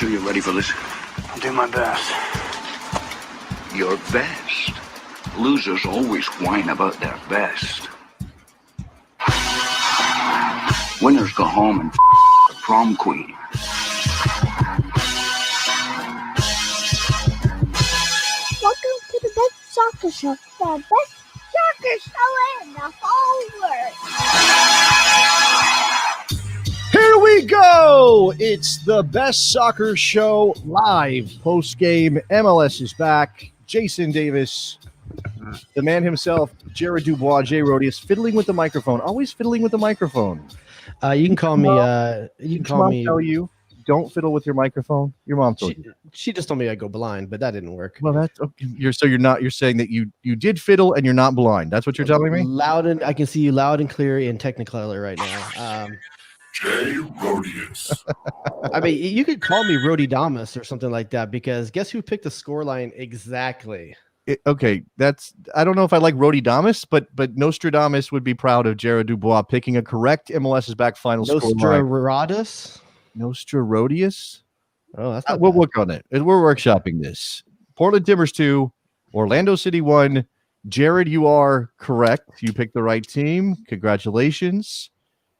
sure you're ready for this? I'll do my best. Your best? Losers always whine about their best. Winners go home and the prom queen. Welcome to the best soccer show. The best soccer show in the whole world. Here we go. It's the best soccer show live. Post-game, MLS is back. Jason Davis, the man himself, Jared Dubois, Jay Rodius, fiddling with the microphone. Always fiddling with the microphone. You can call me. You can call me. Tell you, don't fiddle with your microphone. Your mom told you. She just told me I go blind, but that didn't work. Well, that's okay. You're saying that you did fiddle and you're not blind. That's what you're telling me. I can see you loud and clear in Technicolor right now. Jay Rodius. I mean, you could call me Rody Damas or something like that, because guess who picked the scoreline exactly? Okay, I don't know if I like Rody Damas, but Nostradamus would be proud of Jared Dubois picking a correct MLS is back final scoreline. Nostradamus? Oh, that's not we'll bad. work on it. We're workshopping this. Portland Timbers 2, Orlando City 1. Jared, you are correct. You picked the right team. Congratulations.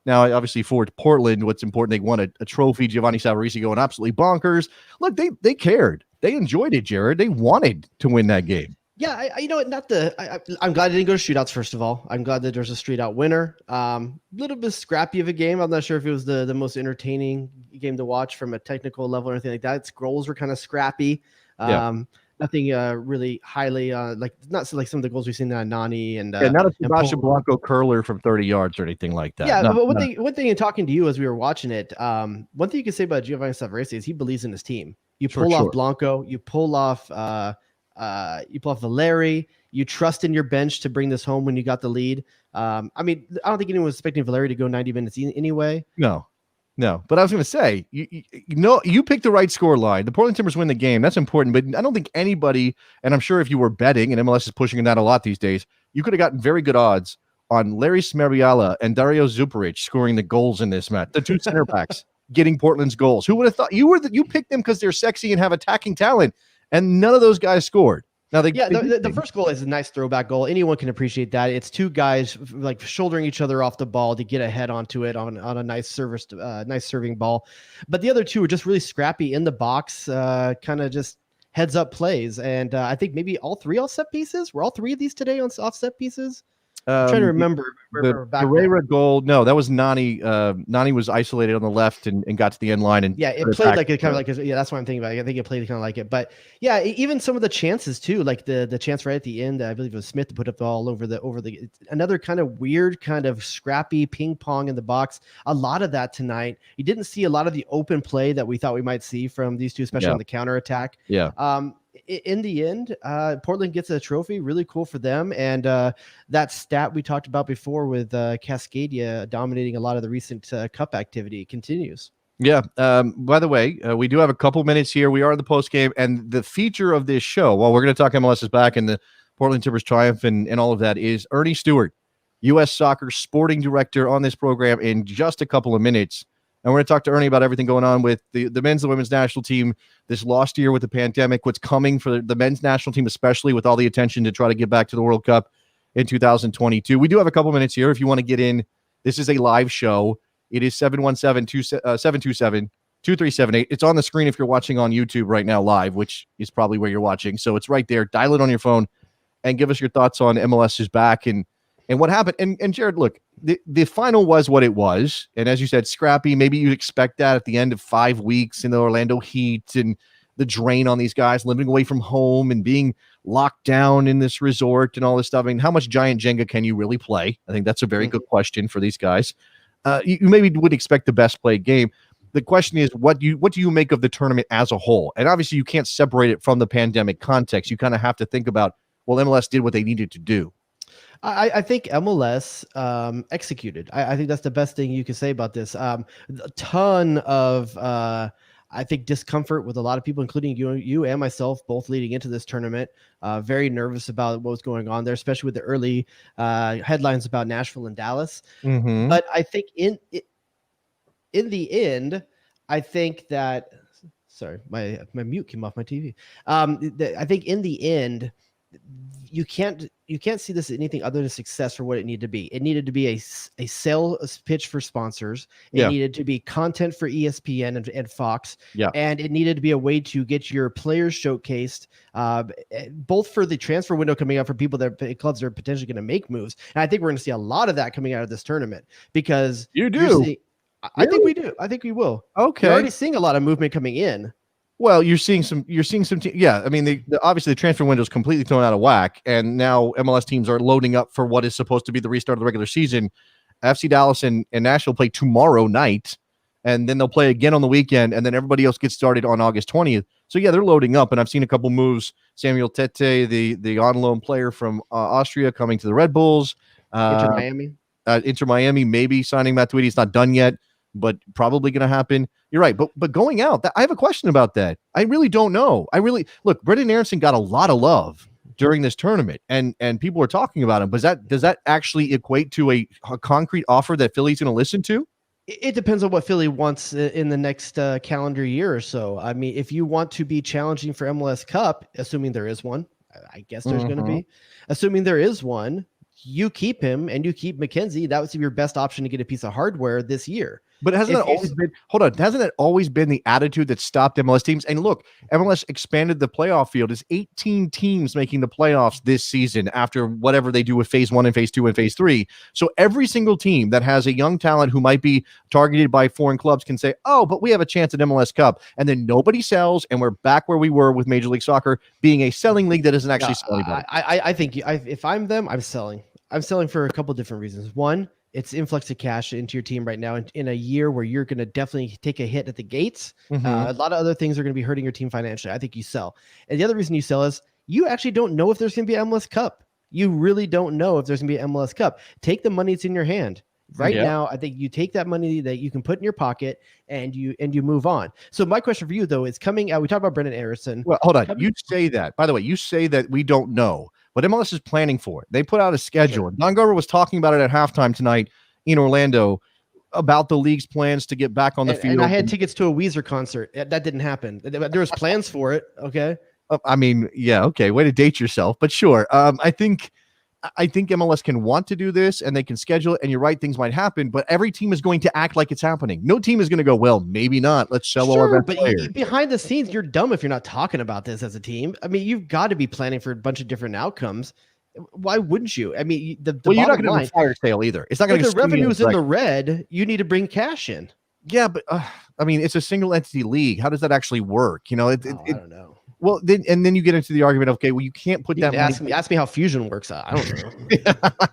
Now, obviously, for Portland, what's important, they won a trophy. Giovanni Savarese going absolutely bonkers. Look, they cared. They enjoyed it, Jared. They wanted to win that game. Yeah, I'm glad it didn't go to shootouts, first of all. I'm glad that there's a straight-out winner. Little bit scrappy of a game. I'm not sure if it was the most entertaining game to watch from a technical level or anything like that. Its goals were kind of scrappy. Nothing really highly not like some of the goals we've seen on Nani and not a Sebastian Blanco curler from 30 yards or anything like that. Yeah, but one thing in talking to you as we were watching it, one thing you can say about Giovanni Savarese is he believes in his team. You pull off Blanco, you pull off Valeri, you trust in your bench to bring this home when you got the lead. I mean, I don't think anyone was expecting Valeri to go 90 minutes anyway. No, but I was going to say, you picked the right score line. The Portland Timbers win the game. That's important, but I don't think anybody, and I'm sure if you were betting, and MLS is pushing that a lot these days, you could have gotten very good odds on Larry Smeriala and Dario Zuparic scoring the goals in this match. The two center backs getting Portland's goals. Who would have thought you picked them because they're sexy and have attacking talent, and none of those guys scored. Now the first goal is a nice throwback goal. Anyone can appreciate that. It's two guys like shouldering each other off the ball to get a head onto it on a nice serving ball. But the other two are just really scrappy in the box, kind of just heads up plays. And I think maybe all three off set pieces. Were all three of these today on off set pieces? I'm trying to remember. The Pereira goal. No, that was Nani. Nani was isolated on the left and got to the end line. And it played like that's what I'm thinking about. I think it played kind of like it. But yeah, even some of the chances too, like the chance right at the end, I believe it was Smith to put up the ball over the another kind of weird, kind of scrappy ping pong in the box. A lot of that tonight. You didn't see a lot of the open play that we thought we might see from these two, especially on the counter attack. Yeah. In the end, Portland gets a trophy. Really cool for them. And that stat we talked about before with Cascadia dominating a lot of the recent cup activity continues. Yeah. By the way, we do have a couple minutes here. We are in the post game, and the feature of this show, while we're going to talk MLS is back and the Portland Timbers triumph and all of that, is Earnie Stewart, U.S. Soccer sporting director, on this program in just a couple of minutes. And we're going to talk to Earnie about everything going on with the men's and women's national team this lost year with the pandemic, what's coming for the men's national team, especially with all the attention to try to get back to the World Cup in 2022. We do have a couple minutes here if you want to get in. This is a live show. It is 717-237-2378. It's on the screen if you're watching on YouTube right now live, which is probably where you're watching. So it's right there. Dial it on your phone and give us your thoughts on MLS is back and what happened. And Jared, look, the final was what it was. And as you said, scrappy. Maybe you expect that at the end of 5 weeks in the Orlando heat and the drain on these guys living away from home and being locked down in this resort and all this stuff. I mean, how much giant Jenga can you really play? I think that's a very good question for these guys. You maybe would expect the best played game. The question is, what do you make of the tournament as a whole? And obviously you can't separate it from the pandemic context. You kind of have to think about, well, MLS did what they needed to do. I think MLS executed. I think that's the best thing you can say about this. A ton of, I think, discomfort with a lot of people, including you and myself, both leading into this tournament. Very nervous about what was going on there, especially with the early headlines about Nashville and Dallas. Mm-hmm. But I think in the end, I think that Sorry, my mute came off my TV. I think in the end, you can't see this as anything other than success for what it needed to be. It needed to be a sales pitch for sponsors. It needed to be content for ESPN and Fox. Yeah. And it needed to be a way to get your players showcased, both for the transfer window coming up for people that clubs are potentially going to make moves. And I think we're going to see a lot of that coming out of this tournament because you do. I think we do. I think we will. Okay. We're already seeing a lot of movement coming in. Well, you're seeing some. Yeah, I mean, obviously the transfer window is completely thrown out of whack, and now MLS teams are loading up for what is supposed to be the restart of the regular season. FC Dallas and Nashville play tomorrow night, and then they'll play again on the weekend, and then everybody else gets started on August 20th. So yeah, they're loading up, and I've seen a couple moves. Samuel Tete, the on loan player from Austria, coming to the Red Bulls. Inter Miami, maybe signing Matuidi. It's not done yet, but probably going to happen. You're right. But going out, I have a question about that. I really don't know. Look, Brendan Aronson got a lot of love during this tournament, and people are talking about him. But does that actually equate to a concrete offer that Philly's going to listen to? It depends on what Philly wants in the next calendar year or so. I mean, if you want to be challenging for MLS Cup, assuming there is one, I guess there's going to be, assuming there is one, you keep him and you keep McKenzie. That was your best option to get a piece of hardware this year. But hasn't that always been the attitude that stopped MLS teams? And look, MLS expanded the playoff field. It's 18 teams making the playoffs this season after whatever they do with phase 1 and phase 2 and phase 3. So every single team that has a young talent who might be targeted by foreign clubs can say, oh, but we have a chance at MLS Cup. And then nobody sells. And we're back where we were with Major League Soccer being a selling league that isn't actually selling. I think if I'm them, I'm selling. I'm selling for a couple different reasons. One, it's influx of cash into your team right now in a year where you're going to definitely take a hit at the gates. A lot of other things are going to be hurting your team financially. I think you sell. And the other reason you sell is you actually don't know if there's going to be an MLS Cup. You really don't know if there's going to be an MLS Cup. Take the money that's in your hand. Right now, I think you take that money that you can put in your pocket and you move on. So my question for you, though, is coming out. We talked about Brendan Aronson. Well, hold on. You say that. By the way, you say that we don't know. But MLS is planning for it. They put out a schedule. Sure. Don Garber was talking about it at halftime tonight in Orlando about the league's plans to get back on the field. And I had tickets to a Weezer concert. That didn't happen. There was plans for it. Okay. I mean, yeah, okay. Way to date yourself, but sure. I think MLS can want to do this and they can schedule it, and you're right, things might happen, but every team is going to act like it's happening. No team is going to go, well, maybe not. Let's sell all our best players. Behind the scenes, you're dumb if you're not talking about this as a team. I mean, you've got to be planning for a bunch of different outcomes. Why wouldn't you? I mean, you're not going to have a fire sale either. It's not going to. The revenue is in the red. You need to bring cash in. Yeah, but I mean, it's a single entity league. How does that actually work? You know, I don't know. Well, then you get into the argument. Okay, well, you can't put that. Ask me how fusion works. I don't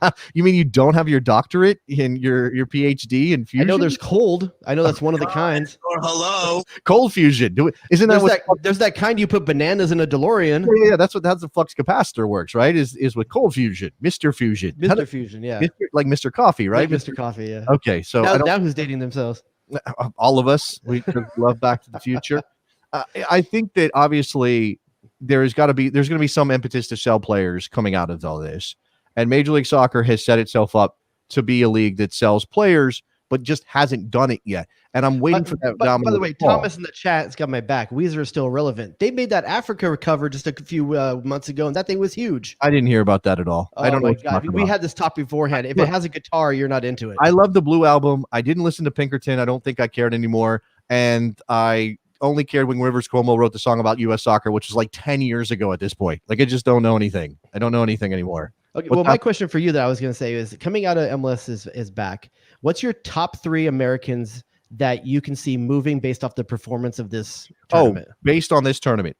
know. You mean you don't have your doctorate in your PhD in fusion? I know there's cold. I know that's one of the kinds. Or hello, cold fusion. Isn't there's that kind you put bananas in a DeLorean? Yeah, that's the flux capacitor works, right? Is with cold fusion, Mr. Fusion, Fusion, yeah, like Mr. Coffee, right? Like Mr. Coffee, yeah. Okay, so now who's dating themselves? All of us. We love Back to the Future. I think that obviously there's going to be some impetus to sell players coming out of all this, and Major League Soccer has set itself up to be a league that sells players, but just hasn't done it yet. And I'm waiting for that. By the way, Thomas in the chat has got my back. Weezer is still relevant. They made that Africa cover just a few months ago, and that thing was huge. I didn't hear about that at all. I don't know. We had this talk beforehand. If it has a guitar, you're not into it. I love the Blue album. I didn't listen to Pinkerton. I don't think I cared anymore, and I only cared when Rivers Cuomo wrote the song about U.S. soccer, which was like 10 years ago at this point. Like, I just don't know anything. I don't know anything anymore. Okay, well, my question for you that I was going to say is, coming out of MLS is back. What's your top 3 Americans that you can see moving based off the performance of this tournament? Based on this tournament.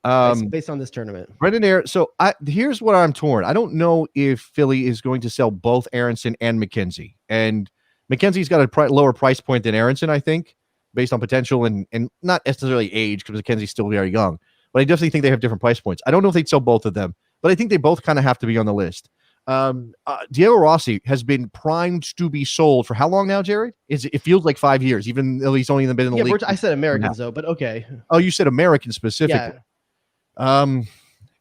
Based on this tournament. Brendan Aronson. So here's what I'm torn. I don't know if Philly is going to sell both Aronson and McKenzie. And McKenzie's got a lower price point than Aronson, I think, based on potential and not necessarily age, because McKenzie's still very young. But I definitely think they have different price points. I don't know if they'd sell both of them, but I think they both kind of have to be on the list. Diego Rossi has been primed to be sold for how long now, Jared? It feels like 5 years, even though he's only been in the league. I said Americans though, but okay. Oh, you said American specifically. Yeah.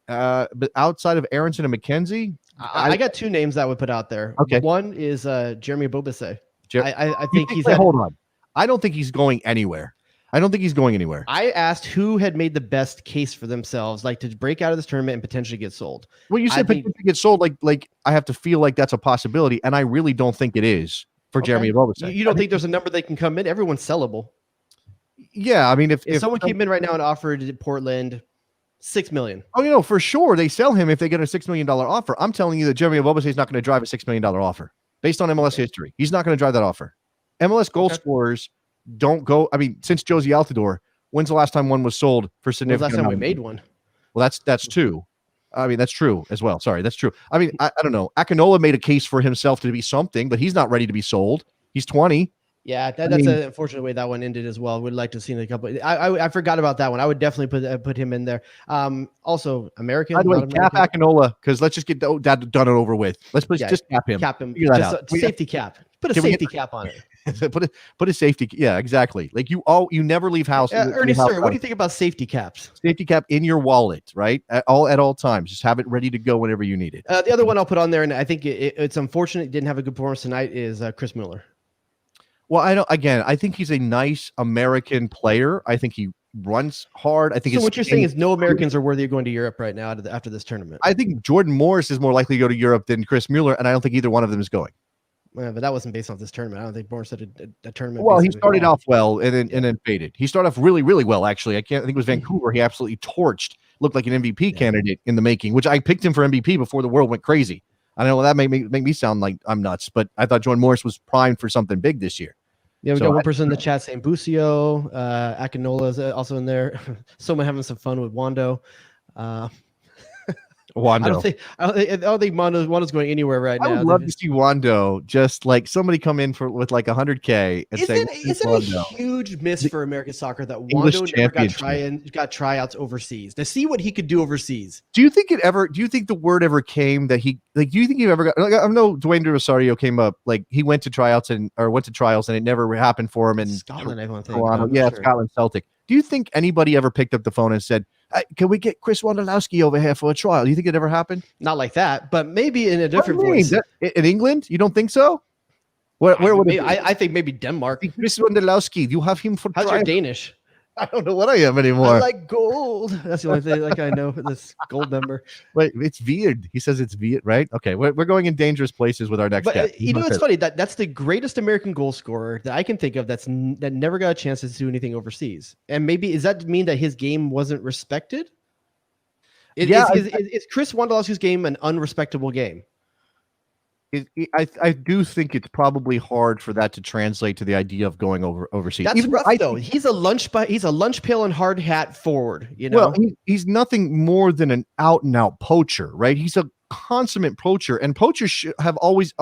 But outside of Aronson and McKenzie, I got 2 names that I would put out there. Okay. One is Jeremy Bobasé. I think he's hold on. I don't think he's going anywhere. I don't think he's going anywhere. I asked who had made the best case for themselves, like to break out of this tournament and potentially get sold. Well, you said potentially get sold. Like I have to feel like that's a possibility, and I really don't think it is for Jeremy Ebobisse. You don't think there's a number they can come in? Everyone's sellable. Yeah, I mean, if someone came in right now and offered Portland $6 million. Oh, for sure they sell him if they get a $6 million offer. I'm telling you that Jeremy Ebobisse is not going to drive a $6 million offer based on MLS history. He's not going to drive that offer. MLS goal scorers don't go. I mean, since Josie Altidore, when's the last time one was sold for significant? Last time we made one. Well, that's two. I mean, that's true as well. Sorry, that's true. I mean, I don't know. Akinola made a case for himself to be something, but he's not ready to be sold. He's 20. Yeah, that's an unfortunate way that one ended as well. Would like to see a couple. I forgot about that one. I would definitely put him in there. Also, American. By the way, cap Akinola, because let's just get that done and over with. Let's just cap him. Cap him. Figure that out. Safety cap. Put a safety cap on it. Put a safety. Yeah, exactly. Like you never leave house. Ernie, sir, what do you think about safety caps? Safety cap in your wallet, right? At all times. Just have it ready to go whenever you need it. The other one I'll put on there, and I think it's unfortunate he didn't have a good performance tonight, is Chris Muller. Well, I think he's a nice American player. I think he runs hard. I think. So what you're saying is no Americans are worthy of going to Europe right now after this tournament. I think Jordan Morris is more likely to go to Europe than Chris Muller, and I don't think either one of them is going. Yeah, but that wasn't based off this tournament. I don't think Morris had a tournament. Well, he started off well and then faded. He started off really, really well, actually. I think it was Vancouver. He absolutely torched, looked like an MVP candidate in the making, which I picked him for MVP before the world went crazy. I know that make me sound like I'm nuts, but I thought Jordan Morris was primed for something big this year. Yeah, we got one person in the chat saying Busio, Akinola is also in there. Someone having some fun with Wando. Wando. I don't think Wando's going anywhere right now. I would love to see Wando just like somebody come in with like $100K and say, "Isn't it a huge miss for American soccer that Wando never got tryouts overseas to see what he could do overseas?" Do you think the word ever came that he like? Do you think he ever got? Like, I know Dwayne De Rosario came up like he went to trials and it never happened for him in Scotland. I think. Scotland Celtic. Do you think anybody ever picked up the phone and said, can we get Chris Wondolowski over here for a trial? Do you think it ever happened? Not like that, but maybe in a different voice. In England? You don't think so? Where would it be? I think maybe Denmark. Chris Wondolowski, you have him for trial. How's your Danish? I don't know what I am anymore. I like gold. That's the only thing like I know this gold number. Wait, it's weird. He says it's weird, right? Okay, we're going in dangerous places with our next guest. It's funny that's the greatest American goal scorer that I can think of that never got a chance to do anything overseas. And maybe does that mean that his game wasn't respected? Is Chris Wondolowski's game an unrespectable game? I do think it's probably hard for that to translate to the idea of going overseas. That's rough, though. He's a lunch pail and hard hat forward. You know, well, he's nothing more than an out and out poacher, right? He's a consummate poacher, and poachers always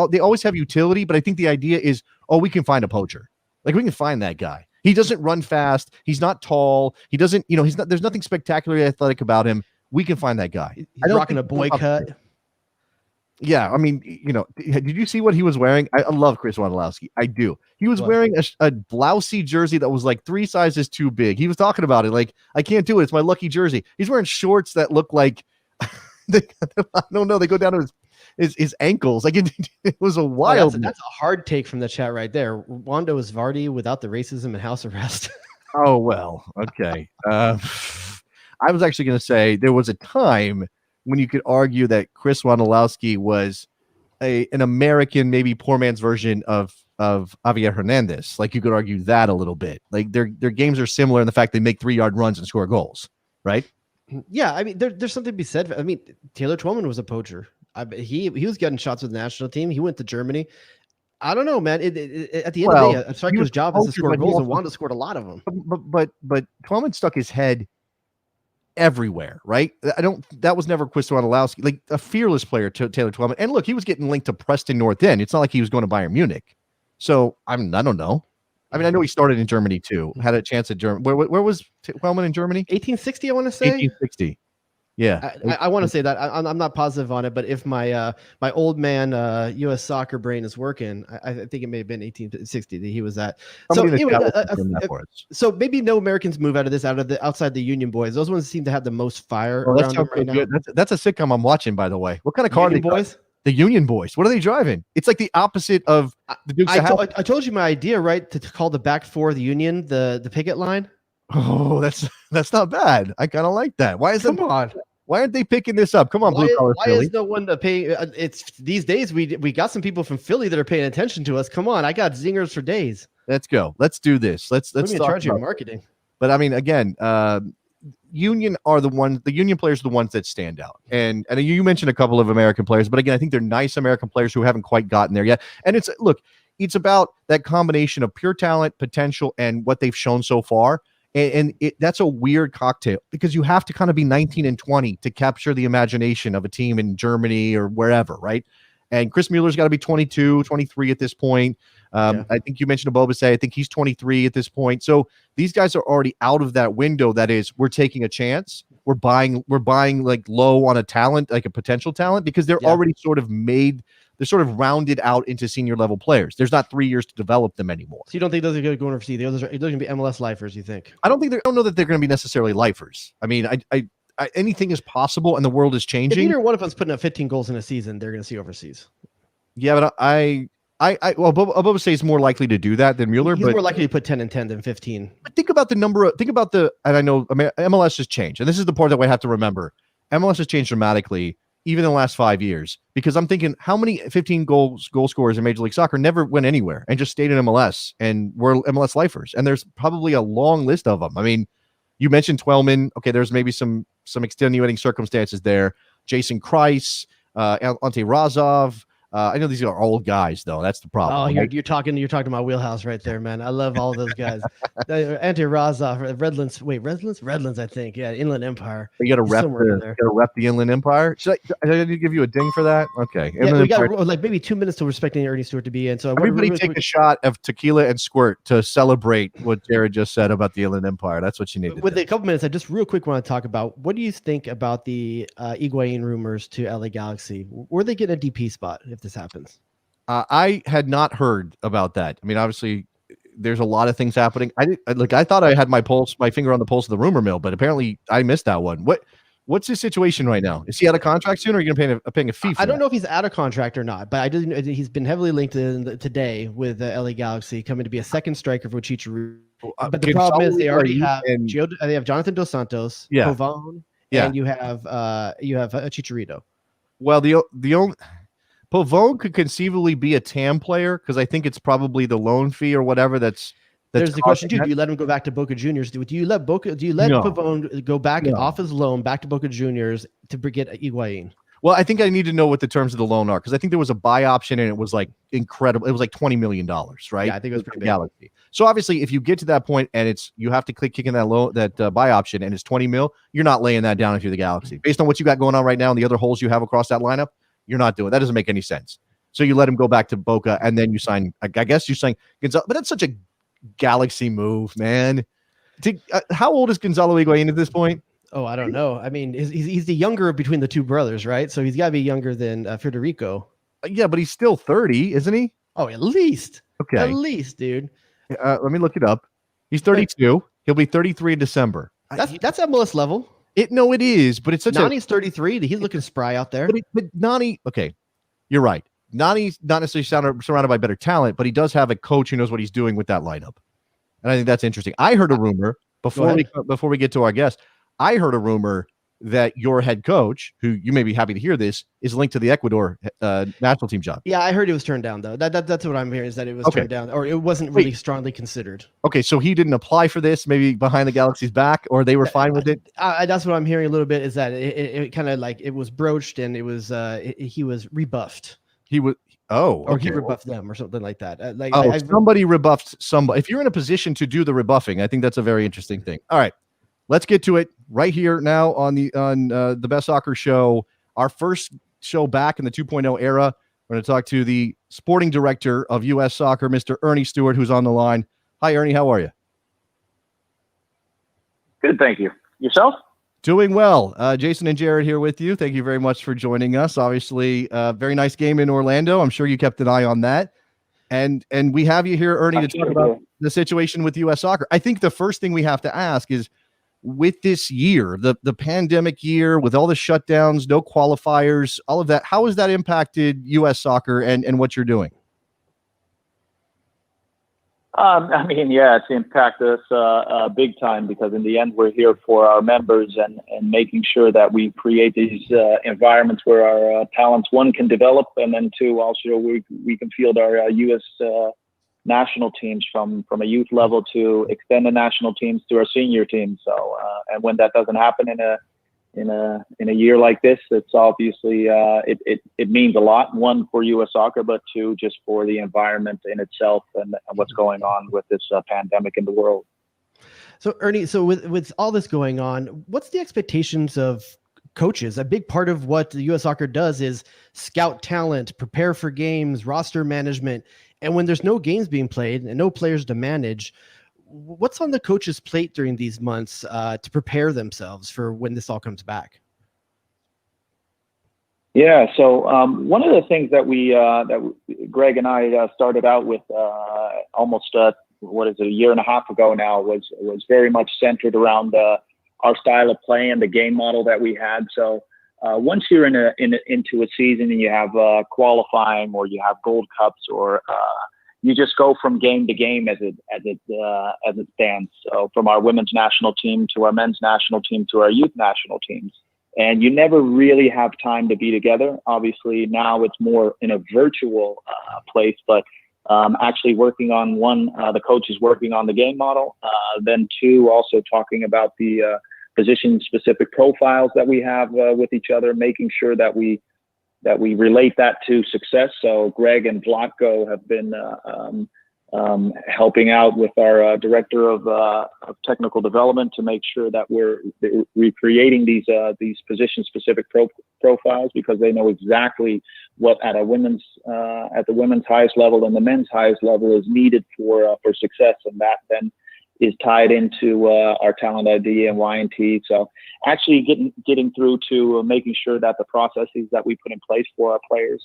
have utility. But I think the idea is, we can find a poacher. Like we can find that guy. He doesn't run fast. He's not tall. He doesn't. He's not. There's nothing spectacularly athletic about him. We can find that guy. He's rocking a boy cut. Yeah, I mean, did you see what he was wearing? I love Chris Wondolowski. I do. He was wearing a blousey jersey that was like 3 sizes too big. He was talking about it like, I can't do it. It's my lucky jersey. He's wearing shorts that look like, I don't know, they go down to his ankles. Like it was a wild. That's a hard take from the chat right there. Wando is Vardy without the racism and house arrest. Oh, well, okay. I was actually going to say there was a time when you could argue that Chris Wondolowski was an American, maybe poor man's version of Javier Hernandez. Like you could argue that a little bit. Like their games are similar in the fact they make 3-yard runs and score goals, right? Yeah, I mean, there's something to be said. I mean, Taylor Twellman was a poacher. He was getting shots with the national team. He went to Germany. I don't know, man. At the end of the day, a striker's job is to score goals, and Wanda scored a lot of them. But Twellman stuck his head everywhere, right? That was never Chris Wondolowski, like a fearless player, Taylor Twellman. And look, he was getting linked to Preston North End. It's not like he was going to Bayern Munich. So I don't know. I mean, I know he started in Germany too. Had a chance at Germany. Where was Twellman in Germany? 1860, I want to say. 1860. Yeah, I want to say that. I'm not positive on it, but if my old man U.S. soccer brain is working, I think it may have been 1860 that he was at. So maybe no Americans move outside the Union Boys. Those ones seem to have the most fire around them right now. That's a sitcom I'm watching, by the way. What kind of car? Union Boys? The Union Boys. What are they driving? It's like the opposite of the Dukes of Hazzard. I told you my idea, right? To call the back four of the Union the picket line. Oh, that's not bad. I kind of like that. Why aren't they picking this up? Come on, blue collar Why Philly. is no one to pay? It's these days we got some people from Philly that are paying attention to us. Come on, I got zingers for days. Let's go. Let's do this. Let's Put me in talk charge of about marketing. But I mean, again, union are the ones. The union players are the ones that stand out. And you mentioned a couple of American players, but again, I think they're nice American players who haven't quite gotten there yet. And it's about that combination of pure talent, potential, and what they've shown so far. And that's a weird cocktail because you have to kind of be 19 and 20 to capture the imagination of a team in Germany or wherever, right? And Chris Mueller's got to be 22, 23 at this point. I think you mentioned Abobase. I think he's 23 at this point. So these guys are already out of that window. That is, we're taking a chance. We're buying like low on a talent, like a potential talent, because they're already sort of made. They're sort of rounded out into senior level players. There's not 3 years to develop them anymore. So you don't think those are going to overseas? Those are going to be MLS lifers, you think? I don't know that they're going to be necessarily lifers. I mean, I anything is possible, and the world is If changing. either one of us putting up 15 goals in a season, they're going to see overseas. Yeah, but well, Abobase is more likely to do that than Mueller. He's but more likely to put 10 and 10 than 15. But think about and I know MLS has changed, and this is the part that we have to remember. MLS has changed dramatically, even in the last 5 years, because I'm thinking how many 15 goal scorers in Major League Soccer never went anywhere and just stayed in MLS and were MLS lifers. And there's probably a long list of them. I mean, you mentioned Twellman. Okay, there's maybe some extenuating circumstances there. Jason Kreis, Ante Razov. I know these are old guys, though. That's the problem. Oh, you're talking my wheelhouse right there, man. I love all of those guys. Ante Razov, Redlands, I think. Yeah, Inland Empire. You got to rep the Inland Empire. Should I need to give you a ding for that? Okay. Yeah, we got like maybe 2 minutes till respecting Earnie Stewart to be in. So everybody take a shot of tequila and squirt to celebrate what Jared just said about the Inland Empire. That's what you need to do. With a couple minutes, I just real quick want to talk about what do you think about the Higuain rumors to LA Galaxy? Were they getting a DP spot if this happens? I had not heard about that. I mean, obviously, there's a lot of things happening. I thought I had my finger on the pulse of the rumor mill, but apparently I missed that one. What's his situation right now? Is he out of contract soon, or are you going to pay a fee? I don't know if he's out of contract or not, but I didn't. He's been heavily linked today with the LA Galaxy coming to be a second striker for Chicharito. But the problem is they already have they have Jonathan Dos Santos, Pavone, and you have Chicharito. Well, the only Pavone could conceivably be a TAM player because I think it's probably the loan fee or whatever that's there's the question too. Do you let him go back to Boca Juniors? Do you let Pavone go back off his loan back to Boca Juniors to get Higuain? Well, I think I need to know what the terms of the loan are because I think there was a buy option and it was like incredible. It was like $20 million, right? Yeah, I think it was pretty big. Galaxy. So obviously, if you get to that point and you have to kick in that buy option and it's 20 mil, you're not laying that down if you're the Galaxy. Based on what you got going on right now and the other holes you have across that lineup, you're not doing that. Doesn't make any sense. So you let him go back to Boca and then you sign. I guess you sign Gonzalo, but that's such a Galaxy move, man. How old is Gonzalo Higuain at this point? Oh, I don't know. I mean, he's the younger between the two brothers, right? So he's got to be younger than Federico. Yeah, but he's still 30, isn't he? Oh, at least. Okay. At least, dude. Let me look it up. He's 32. He'll be 33 in December. That's MLS level. It is, but it's such Nani's 33. He's looking spry out there. But Nani, okay, you're right. Nani's not necessarily surrounded by better talent, but he does have a coach who knows what he's doing with that lineup. And I think that's interesting. I heard a rumor before we get to our guest. I heard a rumor that your head coach, who you may be happy to hear this, is linked to the Ecuador national team job. Yeah, I heard it was turned down, though. That's what I'm hearing is that it was turned down, or it wasn't really strongly considered. Okay, so he didn't apply for this, maybe behind the Galaxy's back, or they were fine with it? That's what I'm hearing a little bit, is that it kind of like it was broached and it was he was rebuffed. He was... Oh, okay. Or he rebuffed them or something like that. Somebody rebuffed somebody. If you're in a position to do the rebuffing, I think that's a very interesting thing. All right, let's get to it right here now on the Best Soccer Show. Our first show back in the 2.0 era. We're going to talk to the sporting director of U.S. Soccer, Mr. Earnie Stewart, who's on the line. Hi, Earnie. How are you? Good, thank you. Yourself? Doing well. Jason and Jared here with you. Thank you very much for joining us. Obviously, very nice game in Orlando. I'm sure you kept an eye on that. And we have you here, Earnie, to talk about the situation with U.S. Soccer. I think the first thing we have to ask is, with this year, the pandemic year, with all the shutdowns, no qualifiers, all of that, how has that impacted U.S. Soccer and what you're doing? I mean, yeah, it's impacted us big time because in the end, we're here for our members and making sure that we create these environments where our talents, one, can develop, and then two, also we can field our U.S. National teams from a youth level to extend the national teams to our senior teams. So, and when that doesn't happen in a year like this, it's obviously it means a lot. One, for U.S. soccer, but two, just for the environment in itself and what's going on with this pandemic in the world. So Ernie, so with all this going on, what's the expectations of coaches? A big part of what the U.S. soccer does is scout talent, prepare for games, roster management. And when there's no games being played and no players to manage, what's on the coach's plate during these months to prepare themselves for when this all comes back? Yeah, so one of the things that Greg and I started out with almost a year and a half ago now was very much centered around our style of play and the game model that we had. So once you're into a season and you have qualifying or you have Gold Cups or you just go from game to game as it stands. So from our women's national team to our men's national team to our youth national teams. And you never really have time to be together. Obviously, now it's more in a virtual place, but actually working on one, the coach is working on the game model. Then two, also talking about the position-specific profiles that we have with each other, making sure that we relate that to success. So Greg and Vlatko have been helping out with our director of technical development to make sure that we're recreating these position-specific profiles, because they know exactly what at the women's highest level and the men's highest level is needed for success, and that then is tied into our talent ID and Y&T. So actually getting through to making sure that the processes that we put in place for our players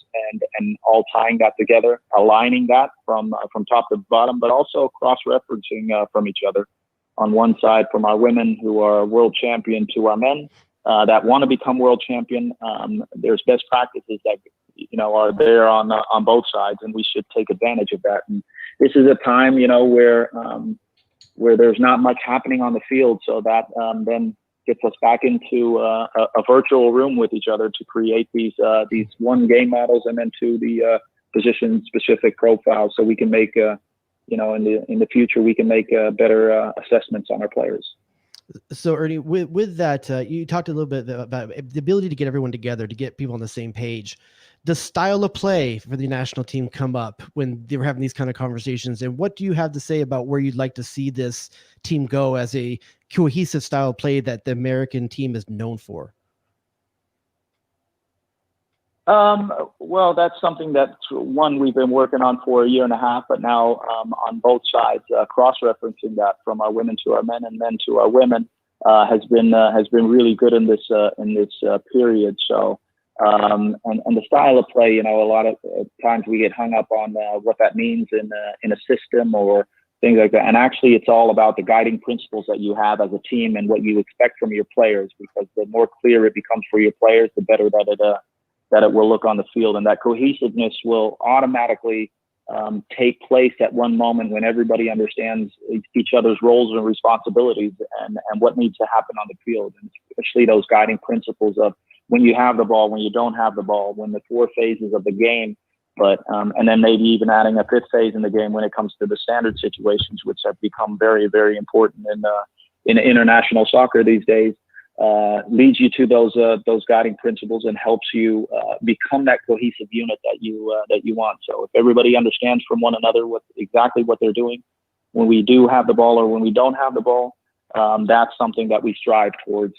and all tying that together, aligning that from top to bottom, but also cross-referencing from each other. On one side, from our women who are world champion to our men that want to become world champion, there's best practices that are there on both sides, and we should take advantage of that. And this is a time where there's not much happening on the field, so that then gets us back into a virtual room with each other to create these one game models, and then to the position specific profiles, so we can make in the future we can make better assessments on our players. So Ernie, with that, you talked a little bit about the ability to get everyone together, to get people on the same page. Does style of play for the national team come up when they were having these kind of conversations? And what do you have to say about where you'd like to see this team go as a cohesive style of play that the American team is known for? Well, that's something that we've been working on for a year and a half, but now on both sides, cross-referencing that from our women to our men and men to our women has been really good in this period. So. And the style of play, a lot of times we get hung up on what that means in a system or things like that. And actually, it's all about the guiding principles that you have as a team and what you expect from your players, because the more clear it becomes for your players, the better that it will look on the field. And that cohesiveness will automatically take place at one moment when everybody understands each other's roles and responsibilities and what needs to happen on the field, and especially those guiding principles of when you have the ball, when you don't have the ball, when the 4 phases of the game, but and then maybe even adding a 5th phase in the game when it comes to the standard situations, which have become very, very important in international soccer these days, leads you to those guiding principles and helps you become that cohesive unit that you want. So if everybody understands from one another exactly what they're doing, when we do have the ball or when we don't have the ball, that's something that we strive towards.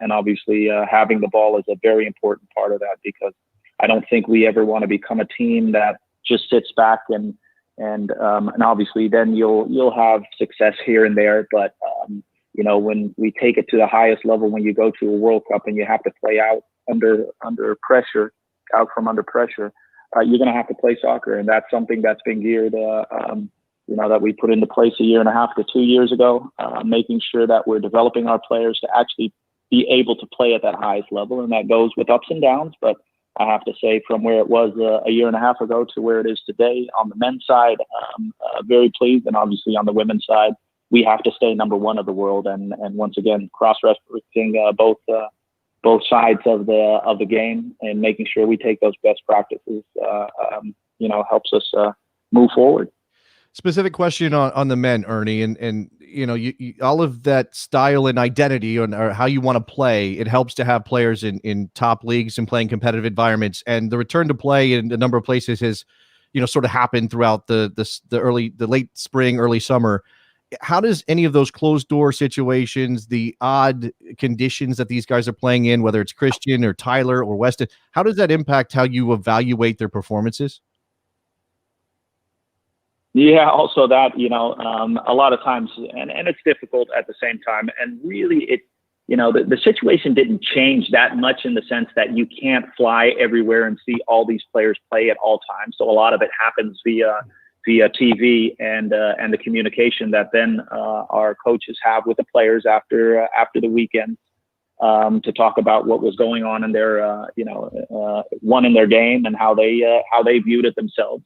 And obviously having the ball is a very important part of that, because I don't think we ever want to become a team that just sits back and obviously then you'll have success here and there. But, when we take it to the highest level, when you go to a World Cup and you have to play out under pressure, you're going to have to play soccer. And that's something that's been geared, that we put into place a year and a half to 2 years ago, making sure that we're developing our players to actually be able to play at that highest level. And that goes with ups and downs, but I have to say, from where it was a year and a half ago to where it is today. On the men's side, very pleased, and obviously on the women's side, we have to stay number one of the world. And once again, cross-referencing both sides of the game and making sure we take those best practices, helps us move forward. Specific question on the men, Ernie, and you all of that style and identity or how you want to play. It helps to have players in top leagues and playing competitive environments. And the return to play in a number of places has, sort of happened throughout the late spring, early summer. How does any of those closed door situations, the odd conditions that these guys are playing in, whether it's Christian or Tyler or Weston, how does that impact how you evaluate their performances? Yeah, also that, a lot of times, and it's difficult at the same time. And really, the situation didn't change that much in the sense that you can't fly everywhere and see all these players play at all times. So a lot of it happens via TV and the communication that then our coaches have with the players after the weekend to talk about what was going on in their in their game and how they viewed it themselves.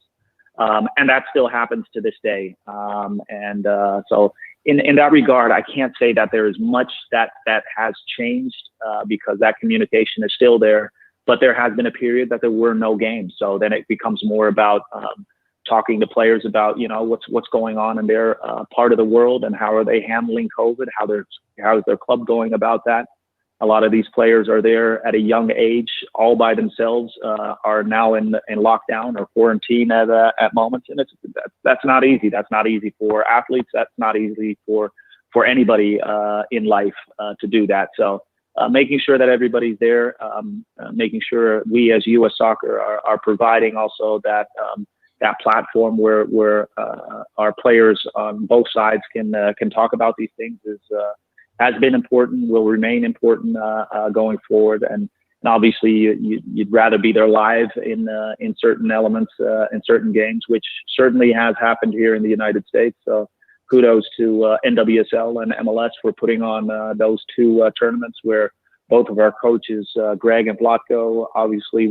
And that still happens to this day. So in that regard, I can't say that there is much that has changed because that communication is still there. But there has been a period that there were no games. So then it becomes more about talking to players about, what's going on in their part of the world and how are they handling COVID, how is their club going about that. A lot of these players are there at a young age, all by themselves, are now in lockdown or quarantine at moments, and that's not easy. That's not easy for athletes. That's not easy for anybody in life to do that. So making sure that everybody's there, making sure we as U.S. Soccer are providing also that platform where our players on both sides can talk about these things has been important, will remain important going forward. And obviously you'd rather be there live in certain elements, in certain games, which certainly has happened here in the United States. So kudos to NWSL and MLS for putting on those two tournaments where both of our coaches, Greg and Vlatko, obviously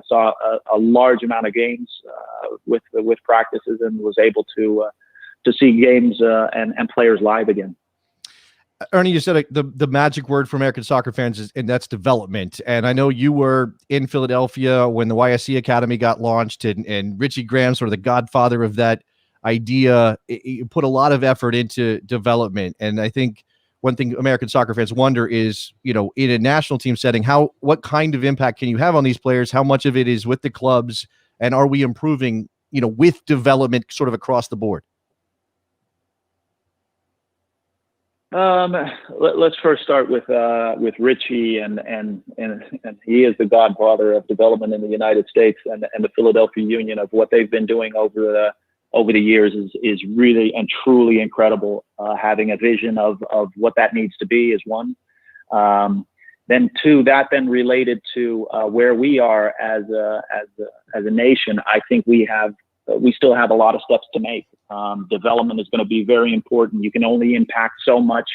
saw a large amount of games with practices and was able to see games and players live again. Ernie, you said the magic word for American soccer fans and that's development. And I know you were in Philadelphia when the YSC Academy got launched, and Richie Graham, sort of the godfather of that idea, it put a lot of effort into development. And I think one thing American soccer fans wonder is, in a national team setting, what kind of impact can you have on these players? How much of it is with the clubs, and are we improving, with development sort of across the board? Let's first start with Richie, and he is the godfather of development in the United States, and the Philadelphia Union of what they've been doing over the years is really and truly incredible. Having a vision of what that needs to be is one. Then two, that then related to where we are as a nation, I think we still have a lot of steps to make. Development is going to be very important. You can only impact so much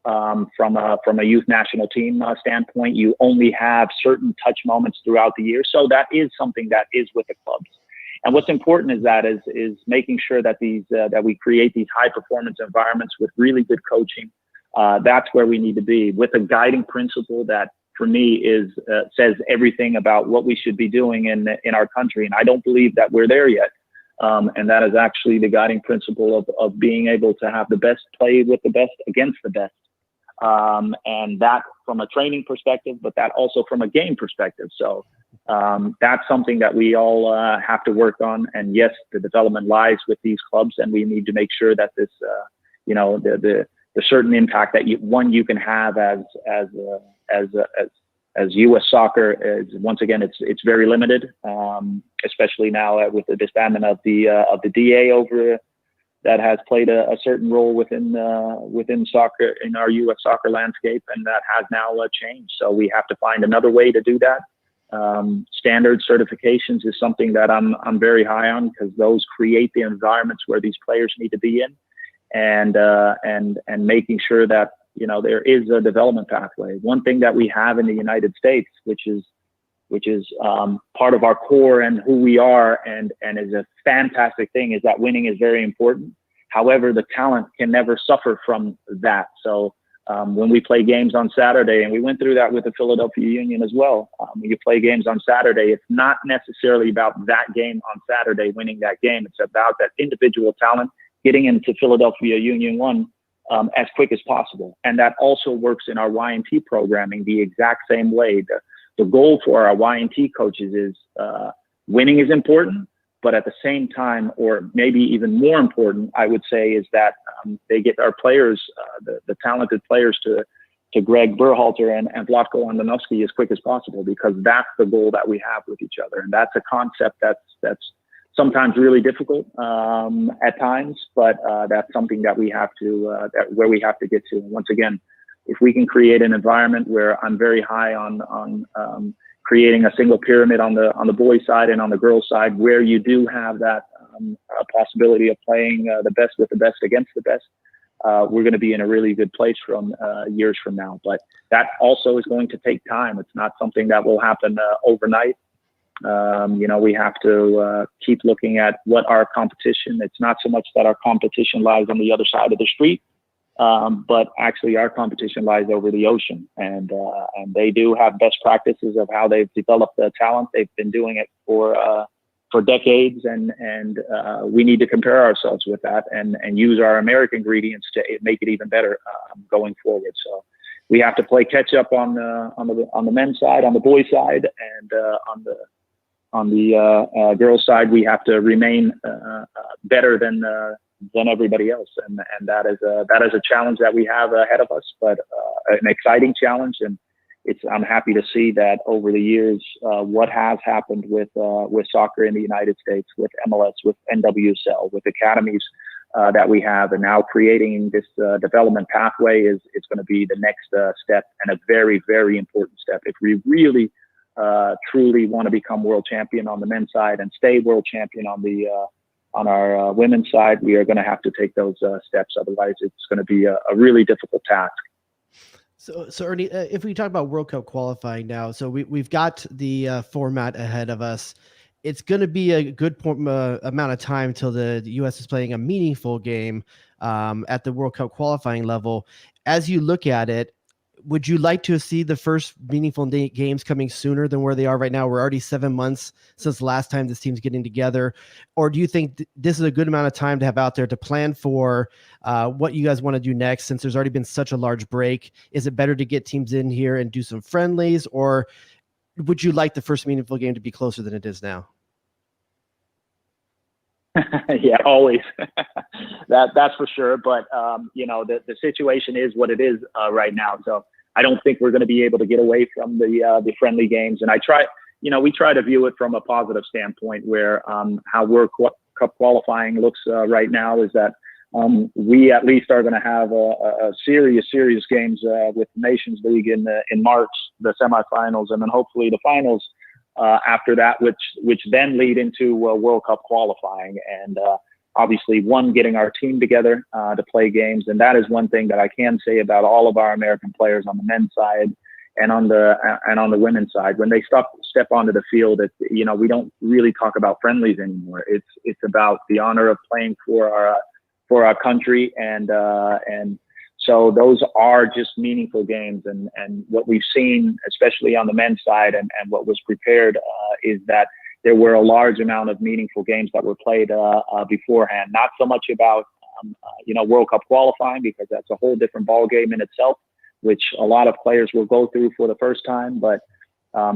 from a youth national team standpoint. You only have certain touch moments throughout the year. So that is something that is with the clubs. And what's important is making sure that that we create these high performance environments with really good coaching. That's where we need to be, with a guiding principle that for me says everything about what we should be doing in our country. And I don't believe that we're there yet. And that is actually the guiding principle of being able to have the best play with the best against the best. And that from a training perspective, but that also from a game perspective. So that's something that we all have to work on. And yes, the development lies with these clubs, and we need to make sure that this, the certain impact that you can have as U.S. soccer is, once again, it's very limited, especially now with the disbandment of the DA over that has played a certain role within soccer in our U.S. soccer landscape, and that has now changed. So we have to find another way to do that. Standard certifications is something that I'm very high on, because those create the environments where these players need to be in, and making sure that there is a development pathway. One thing that we have in the United States, which is which is part of our core and who we are, and is a fantastic thing, is that winning is very important. However, the talent can never suffer from that. So when we play games on Saturday, and we went through that with the Philadelphia Union as well, when you play games on Saturday, it's not necessarily about that game on Saturday, winning that game. It's about that individual talent getting into Philadelphia Union 1 as quick as possible. And that also works in our Y&T programming the exact same way. The goal for our Y&T coaches is winning is important, but at the same time, or maybe even more important, I would say, is that they get our players, the talented players, to Greg Berhalter and Vlatko Andonovski as quick as possible, because that's the goal that we have with each other. And that's a concept that's sometimes really difficult at times, but that's something that we have to, where we have to get to. And once again, if we can create an environment where I'm very high on creating a single pyramid on the boys' side and on the girls' side, where you do have that possibility of playing the best with the best against the best, we're going to be in a really good place from years from now. But that also is going to take time. It's not something that will happen overnight. We have to keep looking at what our competition. It's not so much that our competition lies on the other side of the street, but actually our competition lies over the ocean, and they do have best practices of how they've developed the talent. They've been doing it for decades, and we need to compare ourselves with that and use our American ingredients to make it even better going forward. So we have to play catch up on the men's side, on the boys' side, and on the girls' side, we have to remain better than everybody else, and that is a challenge that we have ahead of us, but an exciting challenge. And I'm happy to see that over the years, what has happened with soccer in the United States, with MLS, with NWSL, with academies that we have, and now creating this development pathway is going to be the next step, and a very, very important step if we really truly want to become world champion on the men's side and stay world champion on our women's side. We are going to have to take those steps. Otherwise, it's going to be a really difficult task. So Ernie, if we talk about World Cup qualifying now, so we've got the format ahead of us. It's going to be a good amount of time till the U.S. is playing a meaningful game at the World Cup qualifying level. As you look at it, would you like to see the first meaningful games coming sooner than where they are right now? We're already 7 months since the last time this team's getting together. Or do you think this is a good amount of time to have out there to plan for what you guys want to do next, since there's already been such a large break? Is it better to get teams in here and do some friendlies, or would you like the first meaningful game to be closer than it is now? Yeah, always. That's for sure. But the situation is what it is right now. So I don't think we're going to be able to get away from the friendly games. And we try to view it from a positive standpoint, where how World Cup qualifying looks right now is that we at least are going to have a serious games with the Nations League in March, the semifinals, and then hopefully the finals after that, which then lead into World Cup qualifying. And obviously, getting our team together to play games. And that is one thing that I can say about all of our American players on the men's side and on the women's side. When they step onto the field, we don't really talk about friendlies anymore. It's about the honor of playing for our country, and so those are just meaningful games. And what we've seen, especially on the men's side, and what was prepared, is that there were a large amount of meaningful games that were played beforehand. Not so much about, World Cup qualifying, because that's a whole different ball game in itself, which a lot of players will go through for the first time. But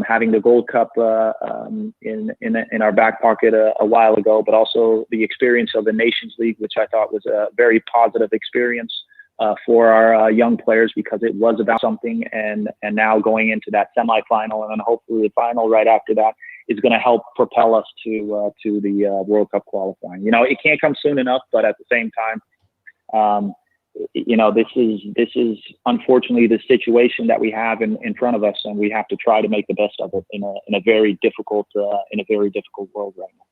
having the Gold Cup in our back pocket a while ago, but also the experience of the Nations League, which I thought was a very positive experience for our young players, because it was about something. And now going into that semifinal and then hopefully the final right after that is going to help propel us to the World Cup qualifying. It can't come soon enough, but at the same time, this is unfortunately the situation that we have in front of us, and we have to try to make the best of it in a very difficult world right now.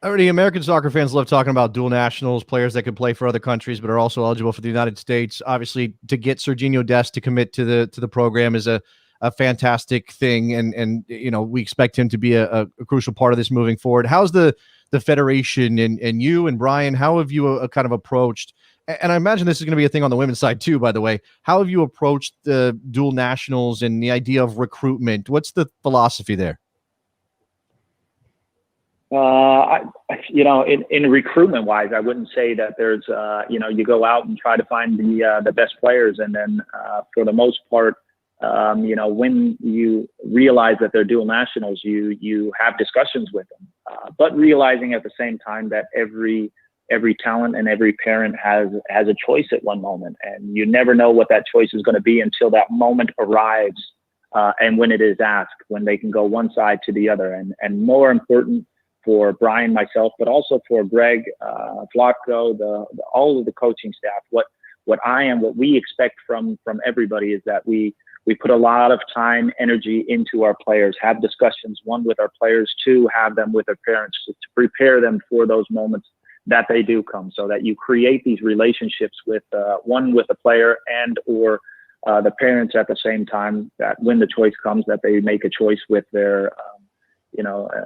Already, American soccer fans love talking about dual nationals, players that can play for other countries but are also eligible for the United States. Obviously, to get Serginho Dest to commit to the program is a a fantastic thing, and we expect him to be a crucial part of this moving forward. How's the federation and you and Brian, how have you kind of approached, and I imagine this is going to be a thing on the women's side too, by the way, how have you approached the dual nationals and the idea of recruitment? What's the philosophy there? In recruitment wise, I wouldn't say that there's, you go out and try to find the best players. And then for the most part, when you realize that they're dual nationals, you have discussions with them, but realizing at the same time that every talent and every parent has a choice at one moment, and you never know what that choice is going to be until that moment arrives. And when it is asked, when they can go one side to the other, and more important for Brian, myself, but also for Greg, Vlatko, all of the coaching staff, what we expect from everybody is that we put a lot of time, energy into our players, have discussions, one with our players, two, have them with their parents to prepare them for those moments that they do come, so that you create these relationships with one with the player and or the parents at the same time, that when the choice comes, that they make a choice with their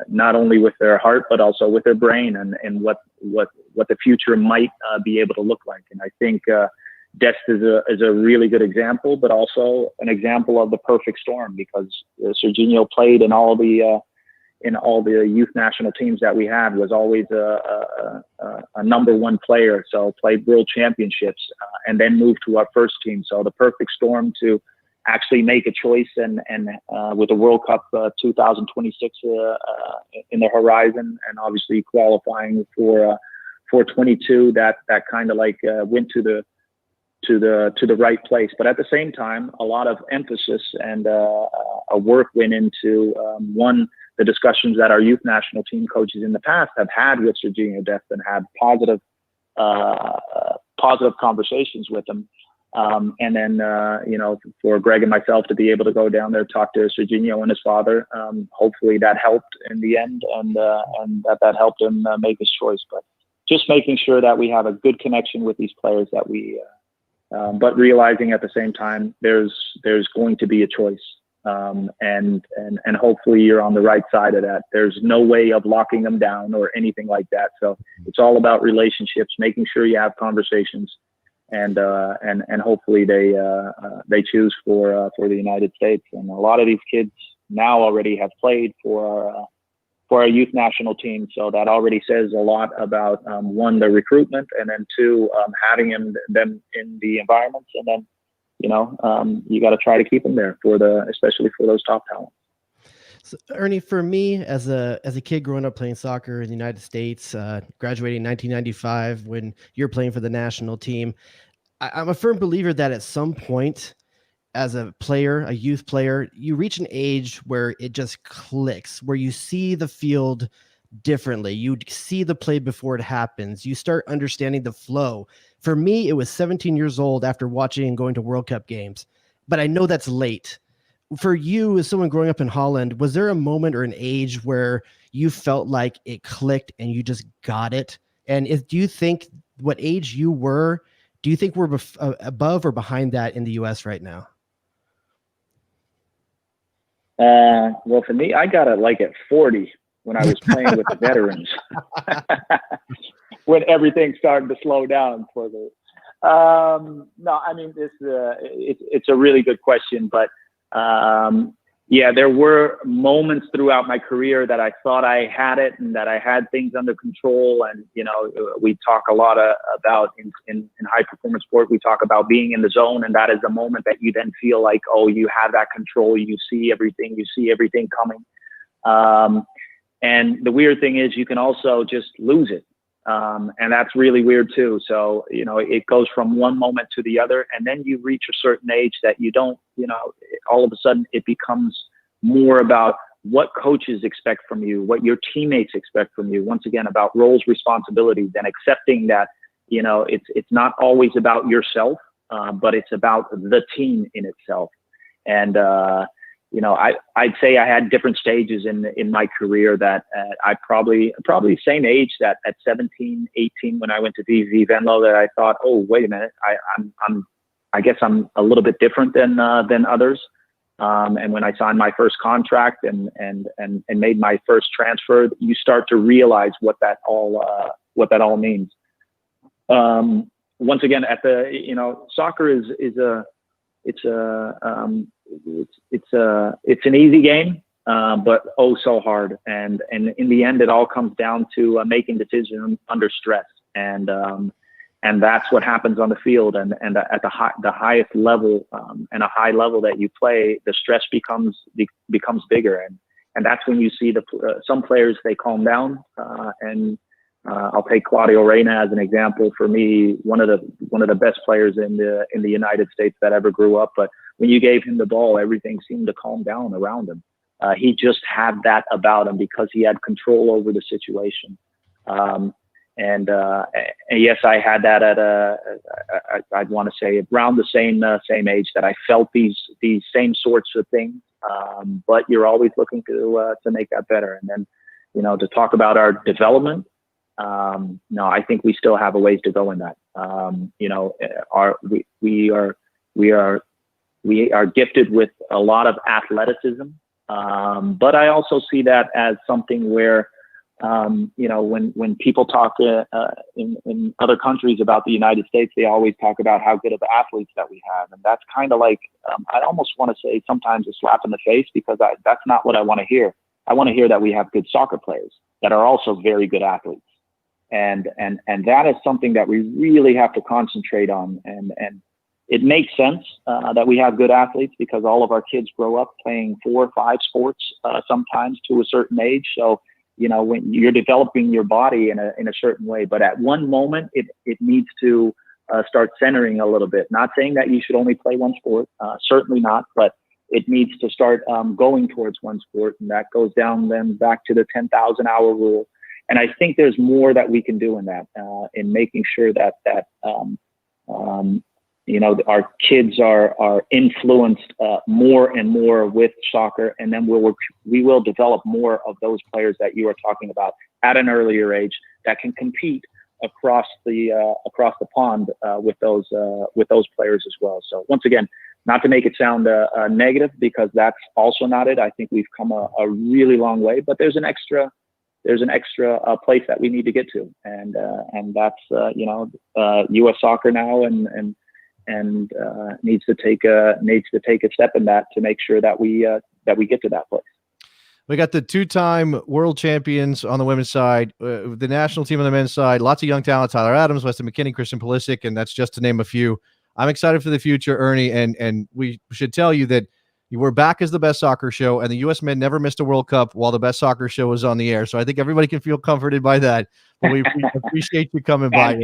not only with their heart, but also with their brain, and what the future might be able to look like. And I think Dest is a really good example, but also an example of the perfect storm, because Serginho played in all the youth national teams that we had, was always a number one player. So played world championships and then moved to our first team. So the perfect storm to actually make a choice, and with the World Cup 2026 in the horizon, and obviously qualifying for 22, that kind of like went to the right place. But at the same time, a lot of emphasis and a work went into the discussions that our youth national team coaches in the past have had with Serginho Dest, and had positive conversations with him. And then, for Greg and myself to be able to go down there, talk to Serginho and his father, hopefully that helped in the end, and that helped him make his choice. But just making sure that we have a good connection with these players, that we, but realizing at the same time, there's going to be a choice. And hopefully you're on the right side of that. There's no way of locking them down or anything like that. So it's all about relationships, making sure you have conversations, and hopefully they choose for the United States. And a lot of these kids now already have played for our youth national team, so that already says a lot about one, the recruitment, and then two, having them in the environments, and then you got to try to keep them there especially for those top talents. So, Ernie, for me, as a kid growing up playing soccer in the United States, graduating in 1995, when you're playing for the national team, I'm a firm believer that at some point, as a player, a youth player, you reach an age where it just clicks, where you see the field differently. You see the play before it happens. You start understanding the flow. For me, it was 17 years old after watching and going to World Cup games, but I know that's late. For you, as someone growing up in Holland, was there a moment or an age where you felt like it clicked and you just got it? And do you think what age you were, do you think we're above or behind that in the U.S. right now? Well, for me, I got it like at 40 when I was playing with the veterans, when everything started to slow down for the. No, I mean, it's a really good question, but yeah, there were moments throughout my career that I thought I had it and that I had things under control. And, we talk a lot about in high performance sport, we talk about being in the zone. And that is the moment that you then feel like, oh, you have that control. You see everything coming. And the weird thing is you can also just lose it. And that's really weird too. So, it goes from one moment to the other, and then you reach a certain age that you don't, all of a sudden it becomes more about what coaches expect from you, what your teammates expect from you. Once again, about roles, responsibilities, and accepting that, it's not always about yourself, but it's about the team in itself. And, I'd say I had different stages in my career that I probably the same age that at 17, 18, when I went to VV Venlo, that I thought, oh, wait a minute, I guess I'm a little bit different than others. And when I signed my first contract and made my first transfer, you start to realize what that all means. Once again, soccer is an easy game, but oh so hard. And in the end, it all comes down to making decisions under stress. And that's what happens on the field. And at the highest level, and a high level that you play, the stress becomes bigger. And that's when you see some players, they calm down. I'll take Claudio Reyna as an example. For me, one of the best players in the United States that ever grew up. But when you gave him the ball, everything seemed to calm down around him. He just had that about him because he had control over the situation. And yes, I had that I'd want to say around the same age that I felt these same sorts of things. But you're always looking to make that better. And then, to talk about our development, no, I think we still have a ways to go in that. We are gifted with a lot of athleticism. But I also see that as something where, when people talk in other countries about the United States, they always talk about how good of athletes that we have. And that's kind of like, I almost want to say sometimes a slap in the face, because that's not what I want to hear. I want to hear that we have good soccer players that are also very good athletes. And that is something that we really have to concentrate on. And it makes sense that we have good athletes, because all of our kids grow up playing 4 or 5 sports, sometimes to a certain age. So, when you're developing your body in a certain way, but at one moment it needs to start centering a little bit. Not saying that you should only play one sport, certainly not, but it needs to start going towards one sport, and that goes down then back to the 10,000 hour rule. And I think there's more that we can do in that, in making sure that our kids are influenced more and more with soccer, and then we will develop more of those players that you are talking about at an earlier age that can compete across the pond with those players as well. So once again, not to make it sound negative, because that's also not it. I think we've come a really long way, but there's an extra place that we need to get to, and that's U.S. soccer now, and needs to take a step in that to make sure that we get to that place. We got the 2-time world champions on the women's side, the national team on the men's side, lots of young talent: Tyler Adams, Weston McKennie, Christian Pulisic, and that's just to name a few. I'm excited for the future, Ernie, and we should tell you that we're back as the best soccer show, and the U.S. men never missed a World Cup while the best soccer show was on the air. So I think everybody can feel comforted by that. But we appreciate you coming by.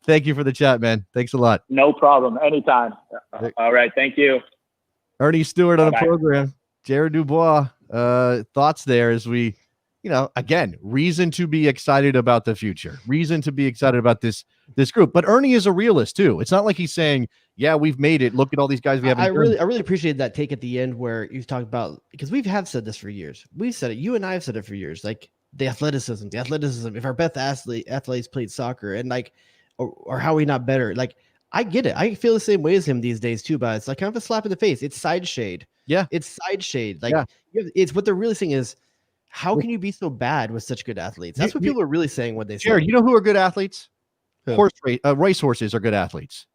Thank you for the chat, man. Thanks a lot. No problem. Anytime. All right. Thank you. Ernie Stewart on the program. Jared Dubois, thoughts there as we, again, reason to be excited about the future, reason to be excited about this group. But Ernie is a realist too. It's not like he's saying, yeah, we've made it. Look at all these guys we haven't. I really appreciate that take at the end where you talked about, because we have said this for years. We've said it. You and I have said it for years. Like the athleticism. If our best athletes played soccer, and like, or how are we not better? Like, I get it. I feel the same way as him these days too, but it's like kind of a slap in the face. It's side shade. Yeah. It's side shade. Like, it's what they're really saying is, how can you be so bad with such good athletes? That's what people are really saying when they say. Jared, you know who are good athletes? Racehorses are good athletes.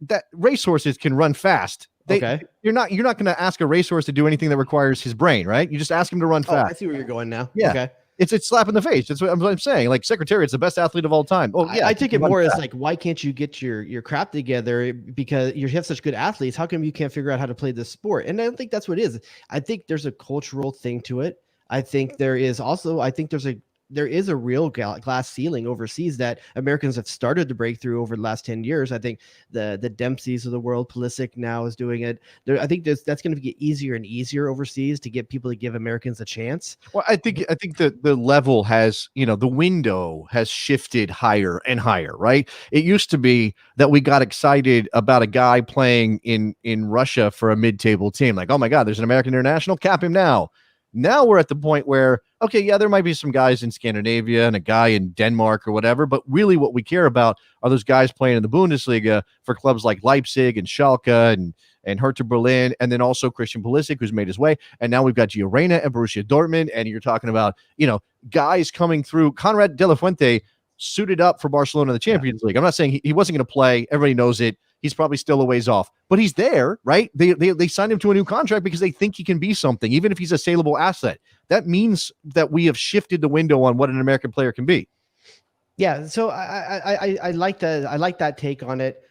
That racehorses can run fast. You're not going to ask a racehorse to do anything that requires his brain, right? You just ask him to run fast. I see where you're going now. Yeah. Okay. It's slap in the face. That's what I'm saying. Like, Secretariat's the best athlete of all time. Oh yeah, I take it more as like, why can't you get your crap together? Because you have such good athletes. How come you can't figure out how to play this sport? And I don't think that's what it is. I think there's a cultural thing to it. I think there is also. I think there is a real glass ceiling overseas that Americans have started to break through over the last 10 years. I think the Dempseys of the world, Pulisic now is doing it. I think that's going to get easier and easier overseas to get people to give Americans a chance. Well, I think the level has, the window has shifted higher and higher, right? It used to be that we got excited about a guy playing in Russia for a mid-table team. Like, oh my God, there's an American international, cap him now. Now we're at the point where, okay, yeah, there might be some guys in Scandinavia and a guy in Denmark or whatever, but really what we care about are those guys playing in the Bundesliga for clubs like Leipzig and Schalke and Hertha Berlin, and then also Christian Pulisic, who's made his way. And now we've got Gio Reyna and Borussia Dortmund, and you're talking about, guys coming through. Conrad de la Fuente suited up for Barcelona in the Champions League. I'm not saying he wasn't going to play. Everybody knows it. He's probably still a ways off, but he's there, right? They signed him to a new contract because they think he can be something, even if he's a saleable asset. That means that we have shifted the window on what an American player can be. Yeah, so I like that. I like that take on it.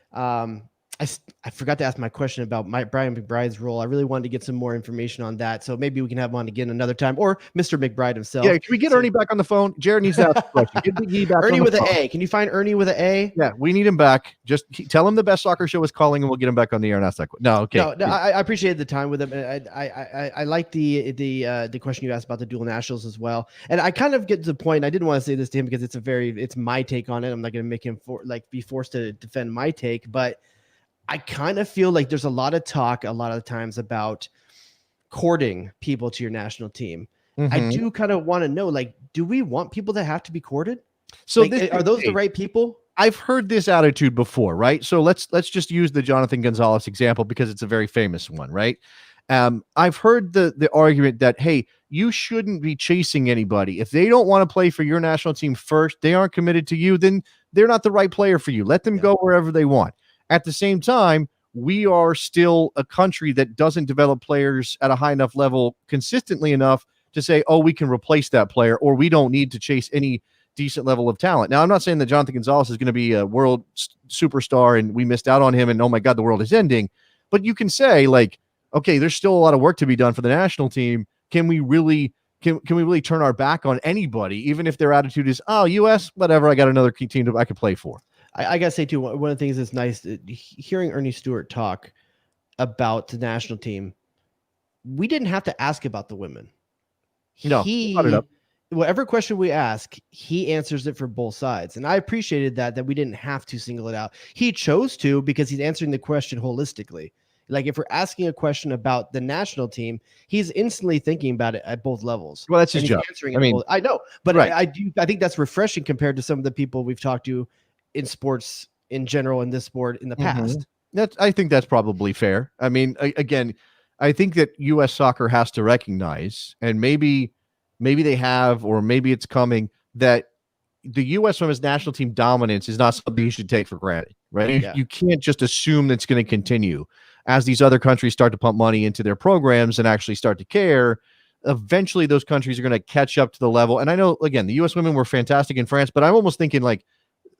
I forgot to ask my question about Brian McBride's role. I really wanted to get some more information on that. So maybe we can have him on again another time, or Mr. McBride himself. Yeah, can we get Earnie back on the phone? Jared needs to ask a question. Get Big E back Earnie on with the an phone. A. Can you find Earnie with an A? Yeah, we need him back. Just tell him the Best Soccer Show is calling, and we'll get him back on the air and ask that question. No, okay. No, I appreciated the time with him. I like the question you asked about the dual nationals as well. And I kind of get to the point. I didn't want to say this to him because it's my take on it. I'm not going to make him be forced to defend my take, but I kind of feel like there's a lot of talk a lot of times about courting people to your national team. Mm-hmm. I do kind of want to know, do we want people that have to be courted? So are those the right people? I've heard this attitude before, right? So let's just use the Jonathan Gonzalez example because it's a very famous one, right? I've heard the argument that, hey, you shouldn't be chasing anybody. If they don't want to play for your national team first, they aren't committed to you, then they're not the right player for you. Let them go wherever they want. At the same time, we are still a country that doesn't develop players at a high enough level consistently enough to say, oh, we can replace that player, or we don't need to chase any decent level of talent. Now, I'm not saying that Jonathan Gonzalez is going to be a world superstar and we missed out on him and, oh my God, the world is ending. But you can say, okay, there's still a lot of work to be done for the national team. Can we really turn our back on anybody, even if their attitude is, oh, U.S., whatever, I got another key team that I could play for? I got to say, too, one of the things that's nice, hearing Earnie Stewart talk about the national team, we didn't have to ask about the women. No, whatever question we ask, he answers it for both sides. And I appreciated that we didn't have to single it out. He chose to because he's answering the question holistically. If we're asking a question about the national team, he's instantly thinking about it at both levels. Well, that's his job. I know, but right. I think that's refreshing compared to some of the people we've talked to in sports in general, in this sport in the past. I think that's probably fair. I mean, again, I think that U.S. soccer has to recognize, and maybe they have, or maybe it's coming, that the U.S. women's national team dominance is not something you should take for granted, right? Yeah. You can't just assume that's going to continue. As these other countries start to pump money into their programs and actually start to care, eventually those countries are going to catch up to the level. And I know, again, the U.S. women were fantastic in France, but I'm almost thinking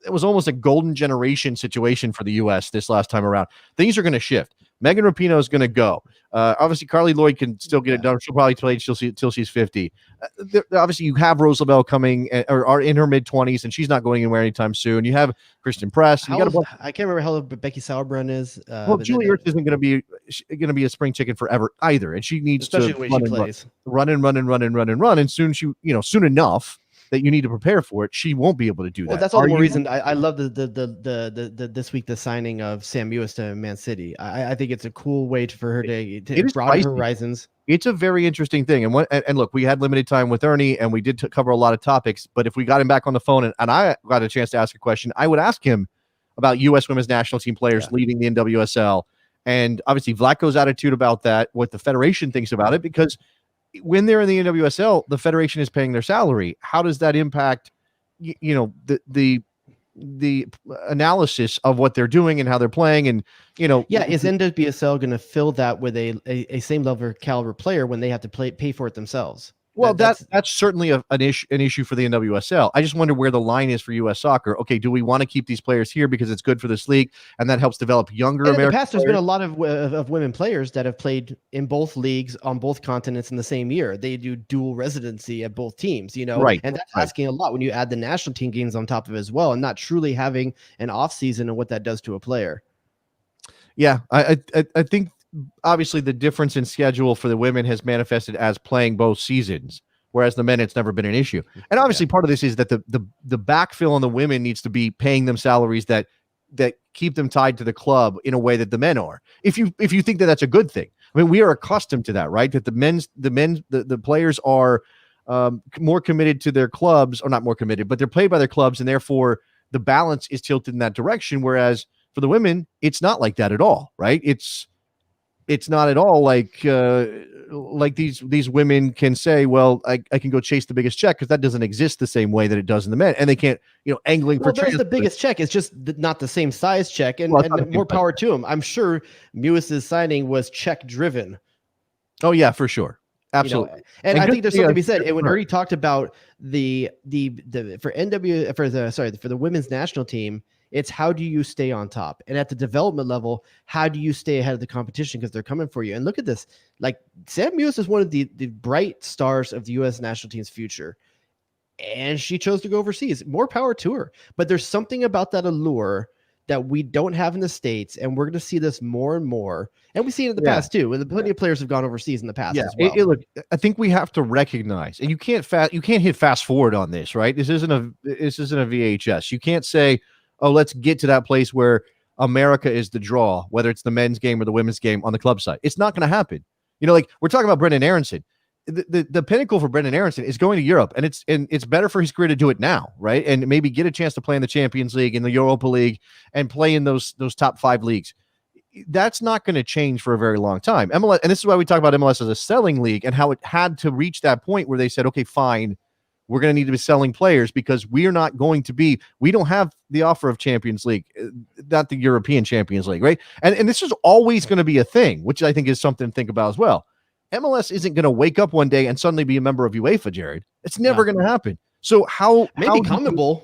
it was almost a golden generation situation for the U.S. this last time around. Things are going to shift. Megan Rapinoe is going to go. Obviously, Carly Lloyd can still get it done. She'll probably play till she's 50. Obviously, you have Rose Lavelle coming or are in her mid-20s, and she's not going anywhere anytime soon. You have Kristen Press. I can't remember how old Becky Sauerbrunn is. Julie Ertz isn't going to be a spring chicken forever either, and she needs especially to the way she plays. run, and soon soon enough that you need to prepare for it, she won't be able to do that. Well, that's all the more reason I love the this week the signing of Sam Ewis to Man City. I think it's a cool way for her to broaden her horizons. It's a very interesting thing. And look, we had limited time with Earnie, and we did cover a lot of topics. But if we got him back on the phone and I got a chance to ask a question, I would ask him about U.S. women's national team players leaving the NWSL, and obviously Vlatko's attitude about that, what the federation thinks about it, because when they're in the NWSL, the federation is paying their salary. How does that impact, the analysis of what they're doing and how they're playing? And, is NWSL going to fill that with a same level caliber player when they have to pay for it themselves? Well, that's certainly an issue for the NWSL. I just wonder where the line is for U.S. soccer. Okay, do we want to keep these players here because it's good for this league and that helps develop younger American in the past, players? There's been a lot of women players that have played in both leagues on both continents in the same year. They do dual residency at both teams, Right. And that's asking a lot when you add the national team games on top of it as well, and not truly having an off season and what that does to a player. Yeah, I think obviously the difference in schedule for the women has manifested as playing both seasons, whereas the men, it's never been an issue. And obviously part of this is that the backfill on the women needs to be paying them salaries that keep them tied to the club in a way that the men are. If you think that that's a good thing. I mean, we are accustomed to that, right? That the players are more committed to their clubs, or not more committed, but they're played by their clubs, and therefore the balance is tilted in that direction. Whereas for the women, it's not like that at all, right? It's it's not at all like these women can say, well, I can go chase the biggest check, because that doesn't exist the same way that it does in the men, and they can't, angling for there's the biggest check. It's just not the same size check, and more power to him. I'm sure Mewis's signing was check driven. Oh yeah, for sure. Absolutely. And I think there's something to be said. And when Earnie talked about the women's national team, it's how do you stay on top? And at the development level, how do you stay ahead of the competition, because they're coming for you? And look at this. Like, Sam Mewis is one of the bright stars of the U.S. national team's future. And she chose to go overseas. More power to her. But there's something about that allure that we don't have in the States, and we're going to see this more and more. And we've seen it in the past too. And plenty of players have gone overseas in the past as well. Look, I think we have to recognize, and you can't hit fast forward on this, right? This isn't a VHS. You can't say, oh, let's get to that place where America is the draw, whether it's the men's game or the women's game on the club side. It's not going to happen. Like we're talking about Brendan Aronson. The pinnacle for Brendan Aronson is going to Europe, and it's better for his career to do it now, right? And maybe get a chance to play in the Champions League, in the Europa League, and play in those top 5 leagues. That's not going to change for a very long time. MLS, and this is why we talk about MLS as a selling league, and how it had to reach that point where they said, okay, fine, we're going to need to be selling players, because we don't have the offer of Champions League, not the European Champions League, right? And this is always going to be a thing, which I think is something to think about as well. MLS isn't going to wake up one day and suddenly be a member of UEFA, Jared. It's never going to happen. So maybe commable.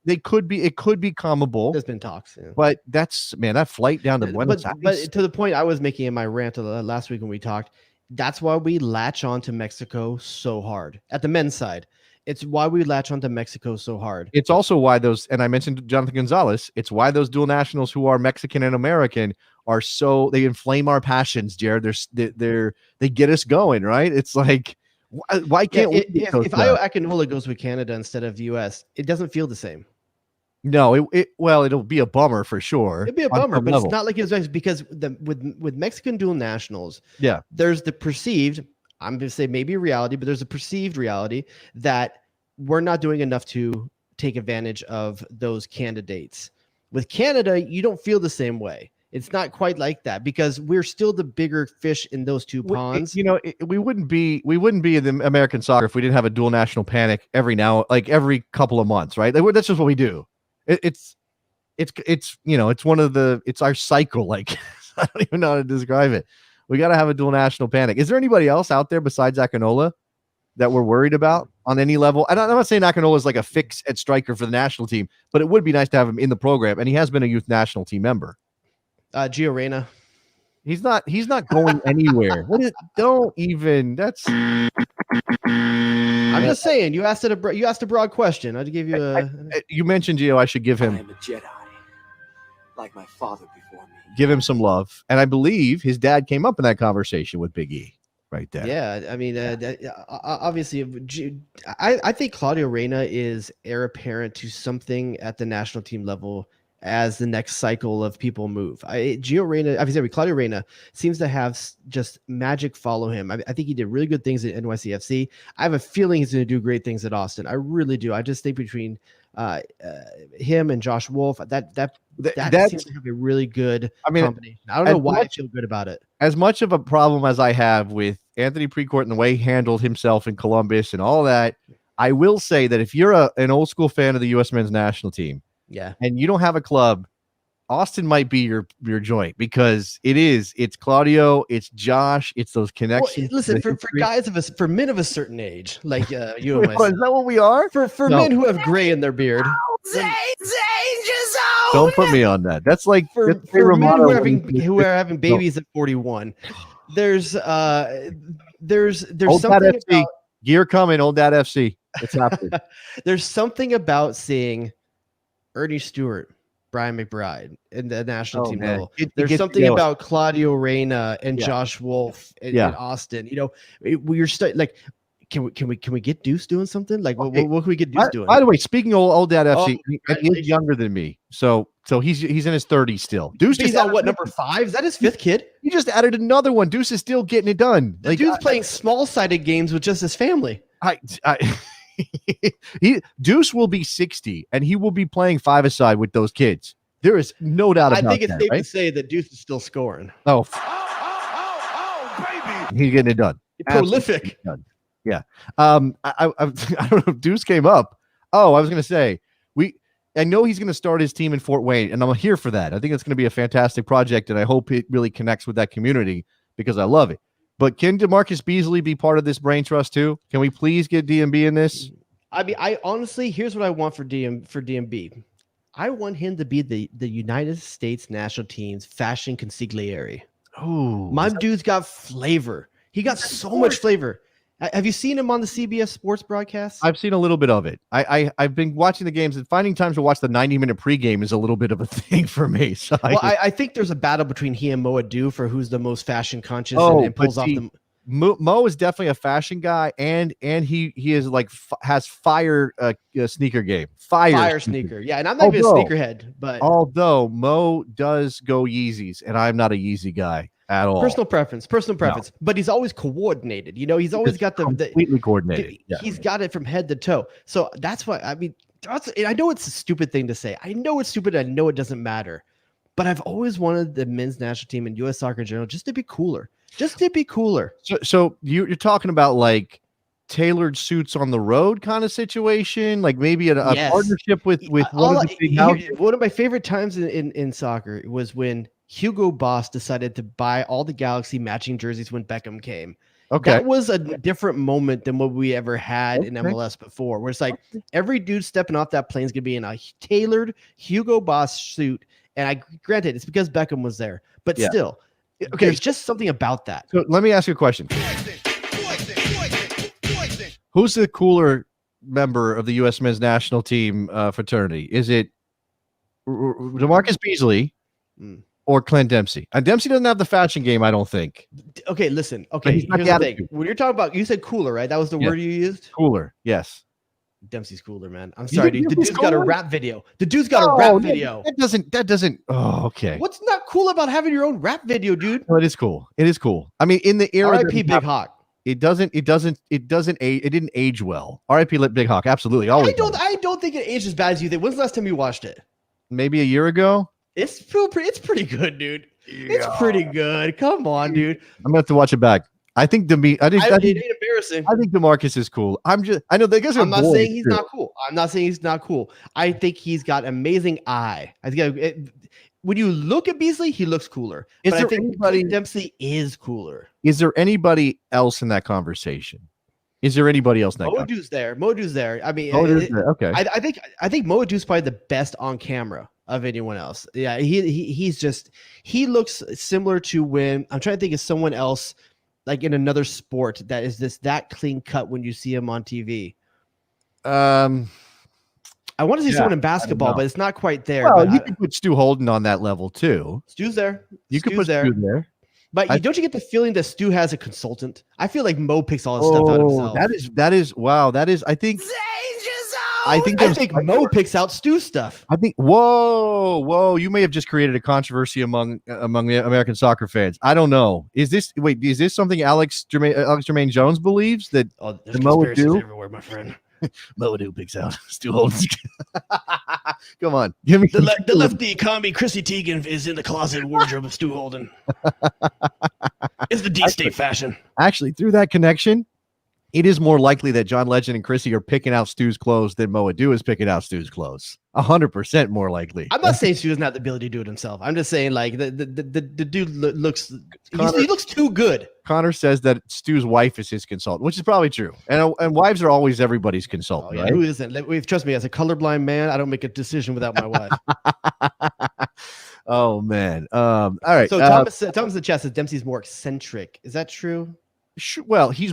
It could be commable. There's been talks, but that's that flight down to Buenos Aires. But to the point I was making in my rant last week when we talked, that's why we latch on to Mexico so hard at the men's side. It's why we latch on to Mexico so hard. It's also why and I mentioned Jonathan Gonzalez, it's why those dual nationals who are Mexican and American are they inflame our passions, Jared. They get us going, right? It's like, why can't if Ayo Akinola goes with Canada instead of the U.S., it doesn't feel the same. No, it'll be a bummer for sure. It'd be a bummer, but it's not like it was, because with Mexican dual nationals, there's the perceived, I'm going to say maybe reality, but there's a perceived reality that we're not doing enough to take advantage of those candidates. With Canada, you don't feel the same way. It's not quite like that, because we're still the bigger fish in those two ponds. We wouldn't be in the American soccer if we didn't have a dual national panic every every couple of months, right? That's just what we do. It's our cycle. Like, I don't even know how to describe it. We got to have a dual national panic. Is there anybody else out there besides Akinola that we're worried about on any level? I'm not saying Akinola is like a fix at striker for the national team, but it would be nice to have him in the program. And he has been a youth national team member. Gio Reyna. He's not going anywhere. That's. I'm just saying, you asked a broad question. I'd give you you mentioned Gio. I should give him. I am a Jedi, like my father before me. Give him some love, and I believe his dad came up in that conversation with Big E right there. Yeah, I mean, obviously, I think Claudio Reyna is heir apparent to something at the national team level as the next cycle of people move. Claudio Reyna seems to have just magic follow him. I think he did really good things at NYCFC. I have a feeling he's going to do great things at Austin. I really do. I just think between him and Josh Wolf, that seems to have a really good combination. I don't know why I feel good about it. As much of a problem as I have with Anthony Precourt and the way he handled himself in Columbus and all that, I will say that if you're an old school fan of the U.S. men's national team, and you don't have a club, Austin might be your joint, because it's Claudio, it's Josh, it's those connections. Well, listen, for men of a certain age, like you and myself. Is that what we are? For men who have gray in their beard. Don't put me on that. That's like for men who are having babies at 41. There's Old something Dad FC. Gear coming, Old Dad FC. It's happening. There's something about seeing Earnie Stewart, Brian McBride in the national team level. There's something about Claudio Reyna and Josh Wolf in Austin. We're can we get Deuce doing something? Like what can we get Deuce doing? By the way, speaking of Old Dad FC, he's younger than me, so he's in his 30s still. Deuce is on number 5? Is that his 5th kid? He just added another one. Deuce is still getting it done. Dude's playing small-sided games with just his family. Deuce will be 60 and he will be playing 5-a-side with those kids. There is no doubt about that. I think it's safe to say that Deuce is still scoring. Oh, He's getting it done. Prolific. Done. Yeah. I don't know if Deuce came up. Oh, I was going to say, I know he's going to start his team in Fort Wayne, and I'm here for that. I think it's going to be a fantastic project, and I hope it really connects with that community because I love it. But can DeMarcus Beasley be part of this brain trust too? Can we please get DMB in this? I mean, I honestly, here's what I want for DMB. I want him to be the United States national team's fashion consigliere. Oh, my dude's got flavor. He got so much flavor. Have you seen him on the CBS Sports broadcast? I've seen a little bit of it. I've been watching the games, and finding time to watch the 90-minute pregame is a little bit of a thing for me. So I think there's a battle between he and Mo Adu for who's the most fashion conscious and pulls off the. Mo is definitely a fashion guy, and he is like has fire sneaker game. Fire sneaker. Yeah, and I'm not even a sneakerhead, but although Mo does go Yeezys, and I'm not a Yeezy guy at all. Personal preference. No. But he's always coordinated. You know, he's always got completely coordinated. He's got it from head to toe. So that's why I mean, I know it's a stupid thing to say. I know it's stupid. I know it doesn't matter. But I've always wanted the men's national team and U.S. soccer in general just to be cooler. So you're talking about like tailored suits on the road kind of situation, like maybe a partnership with one of the big houses. One of my favorite times in soccer was when Hugo Boss decided to buy all the Galaxy matching jerseys when Beckham came. Okay. That was a different moment than what we ever had in MLS before, where it's like every dude stepping off that plane is going to be in a tailored Hugo Boss suit. And granted, it's because Beckham was there, but still, there's just something about that. So let me ask you a question. Who's the cooler member of the U.S. men's national team fraternity? Is it DeMarcus Beasley or Clint Dempsey? And Dempsey doesn't have the fashion game, I don't think. Okay, listen. Okay, here's the thing. When you're talking about, you said cooler, right? That was the word you used? Cooler, yes. Dempsey's cooler, man. I'm sorry, dude. The dude's got a rap video. That doesn't. Oh, okay. What's not cool about having your own rap video, dude? Well, it is cool. I mean, in the era, R.I.P. Big Hawk. It didn't age well. R.I.P. Big Hawk. Absolutely. Always. I don't think it aged as bad as you think. When's the last time you watched it? Maybe a year ago. It's pretty good, dude. Yeah. It's pretty good. Come on, dude. I'm gonna have to watch it back. I think it ain't embarrassing. I think DeMarcus is cool. I know they guys are. I'm not saying he's not cool. I think he's got amazing eye. When you look at Beasley, he looks cooler. But I think Dempsey is cooler. Is there anybody else in that conversation? Mo Adu's there. I mean, okay. I think Mo Adu's probably the best on camera of anyone else. Yeah, he looks similar to when I'm trying to think of someone else like in another sport that is that clean cut when you see him on TV. I want to see someone in basketball, but it's not quite there. Well, you can put Stu Holden on that level too. Stu's there. You could put Stu there. But don't you get the feeling that Stu has a consultant? I feel like Mo picks all his stuff out himself. I think Mo picks out Stu's stuff. I think. Whoa! You may have just created a controversy among the American soccer fans. I don't know. Is this something Alex Jermaine Jones believes that the Mo would do? Everywhere, my friend. Mo Adu picks out Stu Holden. Come on, give me the lefty commie Chrissy Teigen is in the closet wardrobe of Stu Holden. It's the D-State fashion. Actually, through that connection, it is more likely that John Legend and Chrissy are picking out Stu's clothes than Mo Adu is picking out Stu's clothes. 100% more likely. I'm not saying Stu doesn't have the ability to do it himself. I'm just saying like the dude looks he looks too good. Connor says that Stu's wife is his consultant, which is probably true. And wives are always everybody's consultant. Right? Who isn't? Trust me, as a colorblind man, I don't make a decision without my wife. Oh man. All right. So Thomas in the chat says Dempsey's more eccentric. Is that true? Well, he's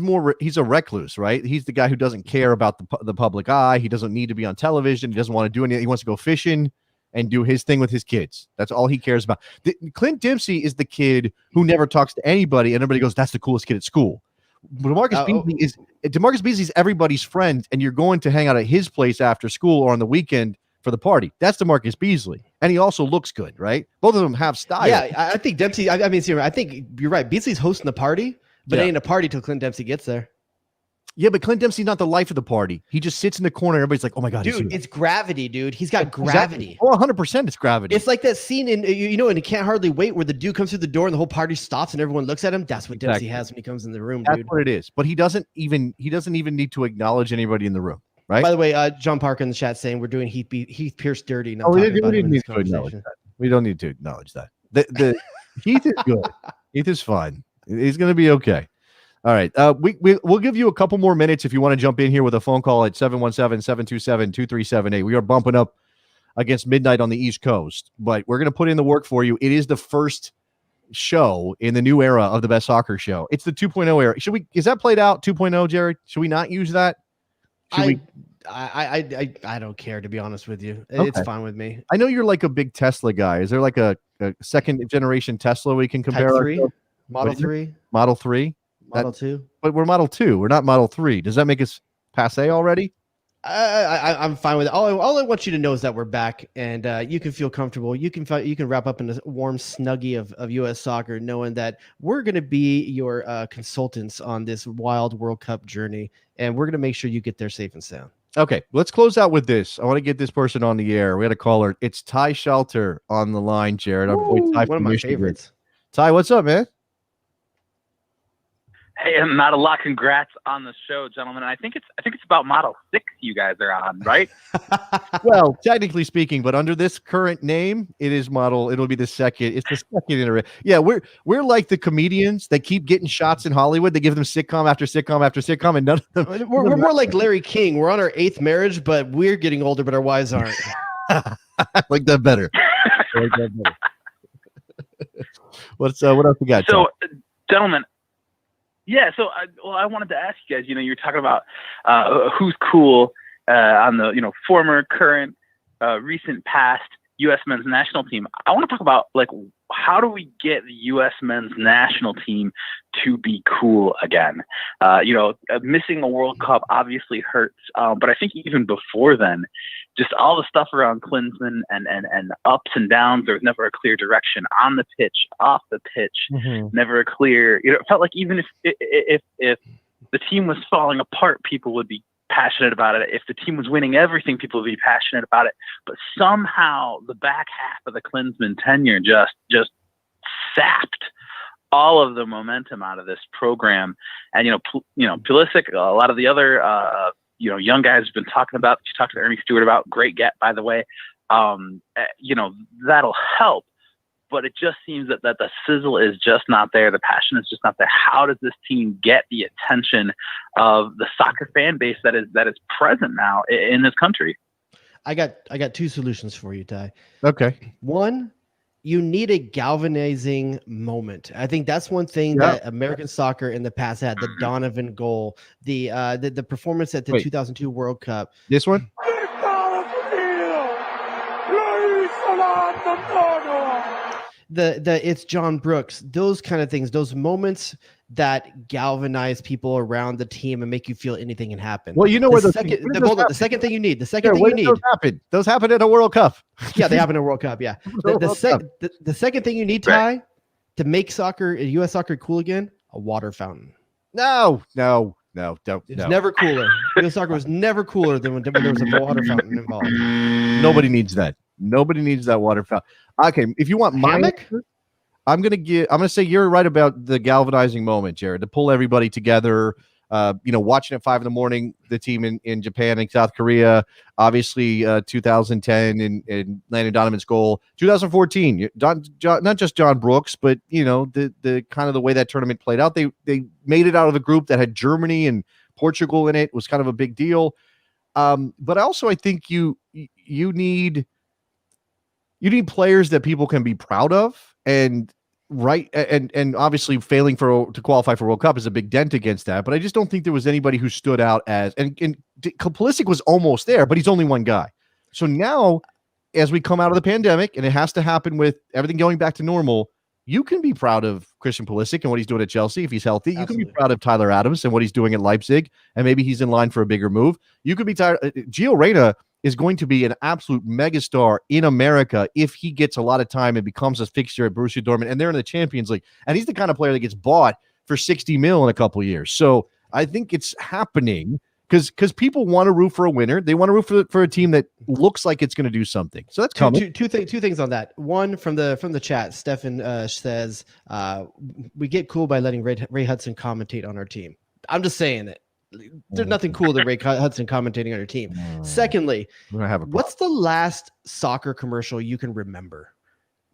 a recluse, right? He's the guy who doesn't care about the public eye. He doesn't need to be on television. He doesn't want to do anything. He wants to go fishing and do his thing with his kids. That's all he cares about. Clint Dempsey is the kid who never talks to anybody, and everybody goes, "That's the coolest kid at school." DeMarcus Beasley's everybody's friend, and you're going to hang out at his place after school or on the weekend for the party. That's DeMarcus Beasley, and he also looks good, right? Both of them have style. Yeah, I think Dempsey. I think you're right. Beasley's hosting the party. But it ain't a party till Clint Dempsey gets there. Yeah, but Clint Dempsey's not the life of the party. He just sits in the corner. Everybody's like, oh my God. Dude, it's gravity, dude. He's got gravity. Oh, 100% it's gravity. It's like that scene in, and He Can't Hardly Wait where the dude comes through the door and the whole party stops and everyone looks at him. That's what Dempsey has when he comes in the room, That's dude. what it is. But he doesn't even need to acknowledge anybody in the room, right? By the way, John Parker in the chat saying we're doing Heath Pierce dirty. And we don't need to acknowledge that. We don't need to acknowledge that. The Heath is good. Heath is fine. He's going to be okay. All right. We'll give you a couple more minutes if you want to jump in here with a phone call at 717-727-2378. We are bumping up against midnight on the East Coast, but we're going to put in the work for you. It is the first show in the new era of the Best Soccer Show. It's the 2.0 era. Is that played out 2.0, Jared? Should we not use that? I don't care, to be honest with you. Okay. It's fine with me. I know you're like a big Tesla guy. Is there like a second generation Tesla we can compare? Type 3? Model 3? Model 3? Model 2? But we're Model 2. We're not Model 3. Does that make us passe already? I'm fine with it. All I want you to know is that we're back, and you can feel comfortable. You can wrap up in a warm snuggie of U.S. soccer, knowing that we're going to be your consultants on this wild World Cup journey, and we're going to make sure you get there safe and sound. Okay, let's close out with this. I want to get this person on the air. We had a caller. It's Ty Shelter on the line, Jared. Our boy Ty, one of my favorites. Ty, what's up, man? Hey, not a lot. Congrats on the show, gentlemen. I think it's about Model 6 you guys are on, right? Well, technically speaking, but under this current name, it'll be the second. It's the second iteration. Yeah, we're like the comedians that keep getting shots in Hollywood. They give them sitcom after sitcom after sitcom, and none of them. We're more like Larry King. We're on our 8th marriage, but we're getting older, but our wives aren't. I like that better. What else we got? So, gentlemen. Yeah, so I wanted to ask you guys. You're talking about who's cool on the former, current, recent, past U.S. men's national team. I want to talk about how do we get the U.S. men's national team to be cool again? Missing a World Cup obviously hurts, but I think even before then, just all the stuff around Klinsmann and ups and downs. There was never a clear direction on the pitch, off the pitch, never a clear. It felt like even if the team was falling apart, people would be passionate about it. If the team was winning everything, people would be passionate about it. But somehow the back half of the Klinsmann tenure just sapped all of the momentum out of this program. And Pulisic, a lot of the other young guys have been talking about. You talked to Earnie Stewart about. Great get, by the way. That'll help. But it just seems that the sizzle is just not there. The passion is just not there. How does this team get the attention of the soccer fan base that is present now in this country? I got two solutions for you, Ty. Okay. One, you need a galvanizing moment. I think that's one thing that American soccer in the past had. The Donovan goal, the performance at the 2002 World Cup. This one? It's John Brooks, those kind of things, those moments that galvanize people around the team and make you feel anything can happen. Well, the second thing you need. Those happen at a World Cup. Yeah, they happen at a World Cup. Yeah. The second thing you need, Ty, to make U.S. soccer cool again, a water fountain. No, don't. It's never cooler. U.S. soccer was never cooler than when there was a water fountain involved. Nobody needs that. Nobody needs that water fountain. Okay, if you want my answer, I'm gonna say you're right about the galvanizing moment, Jared, to pull everybody together. Watching at 5 a.m, the team in Japan and South Korea, obviously 2010 and Landon Donovan's goal. 2014, not just John Brooks, but the kind of the way that tournament played out. They made it out of a group that had Germany and Portugal in it. Was kind of a big deal. But also I think you need players that people can be proud of, and obviously failing to qualify for World Cup is a big dent against that. But I just don't think there was anybody who stood out as, and Pulisic was almost there, but he's only one guy. So now, as we come out of the pandemic, and it has to happen with everything going back to normal, you can be proud of Christian Pulisic and what he's doing at Chelsea if he's healthy. Absolutely. You can be proud of Tyler Adams and what he's doing at Leipzig, and maybe he's in line for a bigger move. You could be tired. Gio Reyna is going to be an absolute megastar in America if he gets a lot of time and becomes a fixture at Borussia Dortmund, and they're in the Champions League. And he's the kind of player that gets bought for $60 million in a couple of years. So I think it's happening because people want to root for a winner. They want to root for a team that looks like it's going to do something. So that's coming. Two things on that. One from the chat, Stefan says we get cool by letting Ray Hudson commentate on our team. I'm just saying it. There's nothing cool than Ray Hudson commentating on your team. Secondly, what's the last soccer commercial you can remember?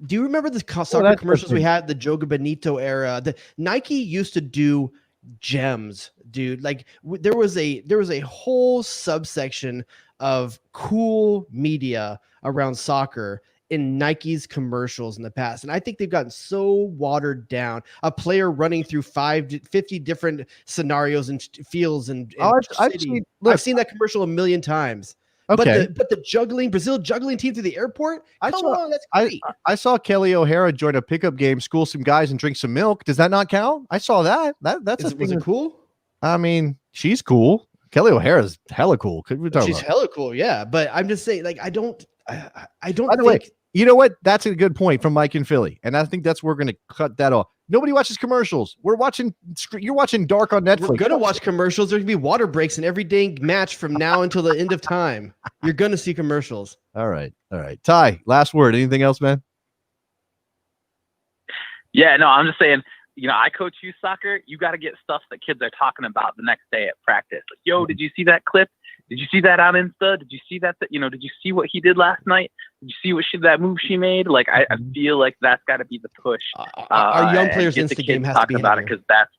Do you remember the soccer commercials we had, the Joga Benito era? The Nike used to do gems, dude. Like there was a whole subsection of cool media around soccer in Nike's commercials in the past. And I think they've gotten so watered down. A player running through 50 different scenarios and fields and I've seen that commercial a million times. Okay. But the Brazil juggling team through the airport? That's great. I saw Kelly O'Hara join a pickup game, school some guys, and drink some milk. Does that not count? I saw that. Was it cool? I mean, she's cool. Kelly O'Hara's hella cool. She's hella cool, yeah. But I'm just saying, like, I don't By the way, you know what? That's a good point from Mike in Philly. And I think that's where we're going to cut that off. Nobody watches commercials. You're watching Dark on Netflix. We're going to watch commercials. There's going to be water breaks in every dang match from now until the end of time. You're going to see commercials. All right. Ty, last word. Anything else, man? Yeah, no, I'm just saying, I coach youth soccer. You got to get stuff that kids are talking about the next day at practice. Like, yo, did you see that clip? Did you see that on Insta? Did you see that? Did you see what he did last night? Did you see that move she made? Like, I feel like that's got to be the push. Our young players' Insta game has to be about it because that's.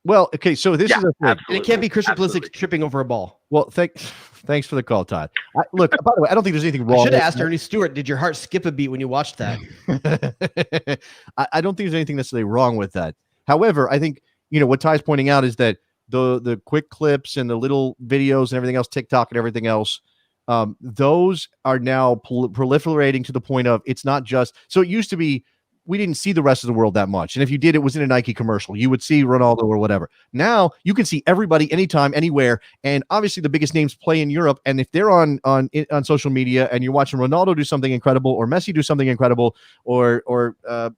Well, okay, so this is a thing. And it can't be Christian Pulisic tripping over a ball. Well, thanks for the call, Todd. Look, by the way, I don't think there's anything wrong. I should have asked Ernie Stewart, did your heart skip a beat when you watched that? I don't think there's anything necessarily wrong with that. However, I think, what Ty's pointing out is that the quick clips and the little videos and everything else, TikTok and everything else, those are now proliferating to the point of it's not just. So it used to be we didn't see the rest of the world that much. And if you did, it was in a Nike commercial. You would see Ronaldo or whatever. Now you can see everybody anytime, anywhere. And obviously the biggest names play in Europe. And if they're on social media and you're watching Ronaldo do something incredible or Messi do something incredible or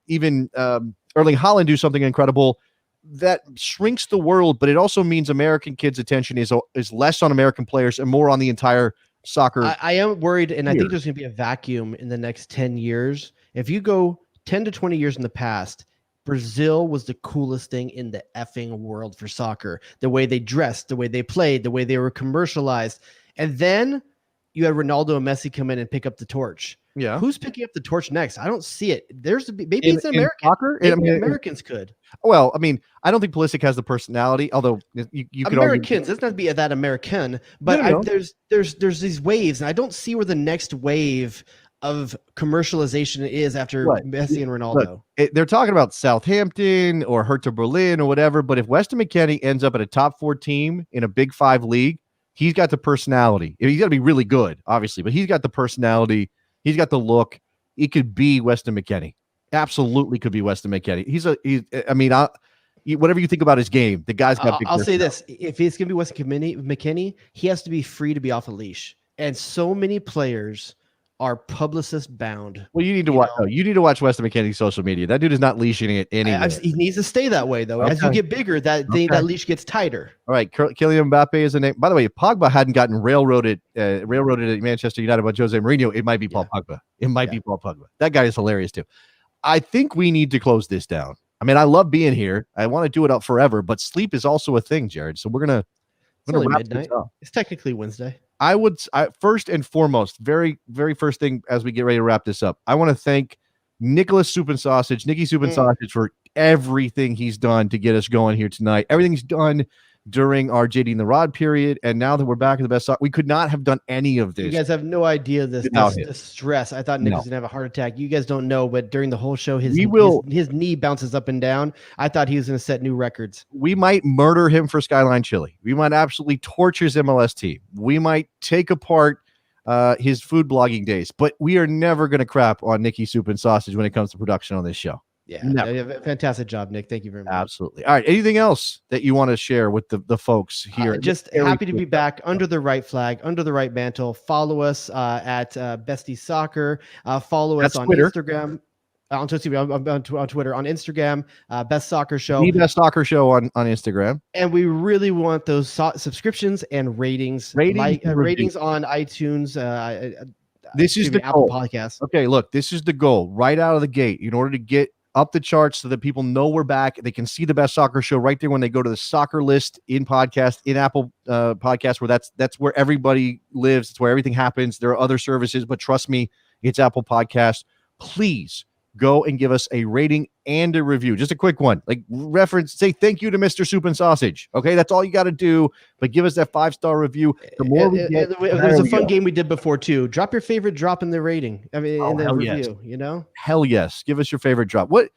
even Erling Haaland do something incredible, that shrinks the world, but it also means American kids' attention is less on American players and more on the entire soccer. I am worried, and I think there's going to be a vacuum in the next 10 years. If you go 10 to 20 years in the past, Brazil was the coolest thing in the effing world for soccer. The way they dressed, the way they played, the way they were commercialized. And then you had Ronaldo and Messi come in and pick up the torch. Yeah. Who's picking up the torch next? I don't see it. Maybe it's an American. Soccer? Maybe Americans could. Well, I mean, I don't think Pulisic has the personality, although you could Americans, it's not to be that American, but there's these waves, and I don't see where the next wave of commercialization is after Messi and Ronaldo. Look, they're talking about Southampton or Hertha Berlin or whatever, but if Weston McKennie ends up at a top 4 team in a Big 5 league, he's got the personality. He's got to be really good, obviously, but he's got the personality. He's got the look. He could be Weston McKennie. Absolutely could be Weston McKennie. Whatever you think about his game, the guy's got big. I'll say this. If it's going to be Weston McKennie, he has to be free to be off a leash. And so many players are publicist bound. Well, you need to watch. No, you need to watch Weston McKennie's social media. That dude is not leashing it anywhere. He needs to stay that way, though. Okay. As you get bigger, that leash gets tighter. All right, Kylian Mbappe is a name. By the way, if Pogba hadn't gotten railroaded at Manchester United by Jose Mourinho, it might be Paul Pogba. It might be Paul Pogba. That guy is hilarious too. I think we need to close this down. I mean, I love being here. I want to do it up forever, but sleep is also a thing, Jared. So we're gonna wrap midnight. this up. It's technically Wednesday. I first and foremost, very, very first thing as we get ready to wrap this up, I want to thank Nicky Soup and Sausage, for everything he's done to get us going here tonight. Everything's done during our JD and the Rod period, and now that we're back at the best, we could not have done any of this. You guys have no idea the stress. I thought Nick was gonna have a heart attack. You guys don't know, but during the whole show, his knee bounces up and down. I thought he was gonna set new records. We might murder him for Skyline Chili. We might absolutely torture his MLS team. We might take apart his food blogging days, but we are never gonna crap on Nicky Soup and Sausage when it comes to production on this show. Yeah, fantastic job, Nick. Thank you very much. Absolutely. All right. Anything else that you want to share with the folks here? Just happy to be back under the right flag, under the right mantle. Follow us at Bestie Soccer. Follow us on Twitter. Instagram. on Twitter, on Instagram, Best Soccer Show. The Best Soccer Show on Instagram. And we really want those subscriptions and ratings on iTunes. This is the Apple goal. Podcasts. Okay, look, this is the goal right out of the gate. In order to get up the charts so that people know we're back, they can see the Best Soccer Show right there when they go to the soccer list in podcast, in Apple Podcasts, where that's where everybody lives. It's where everything happens. There are other services, but trust me, it's Apple Podcasts. Please go and give us a rating and a review. Just a quick one. Like say thank you to Mr. Soup and Sausage. Okay, that's all you got to do. But give us that 5-star review. The more we get, there's a fun game we did before too. Drop your favorite drop in the rating. I mean, in the review. Yes. You know, hell yes. Give us your favorite drop. What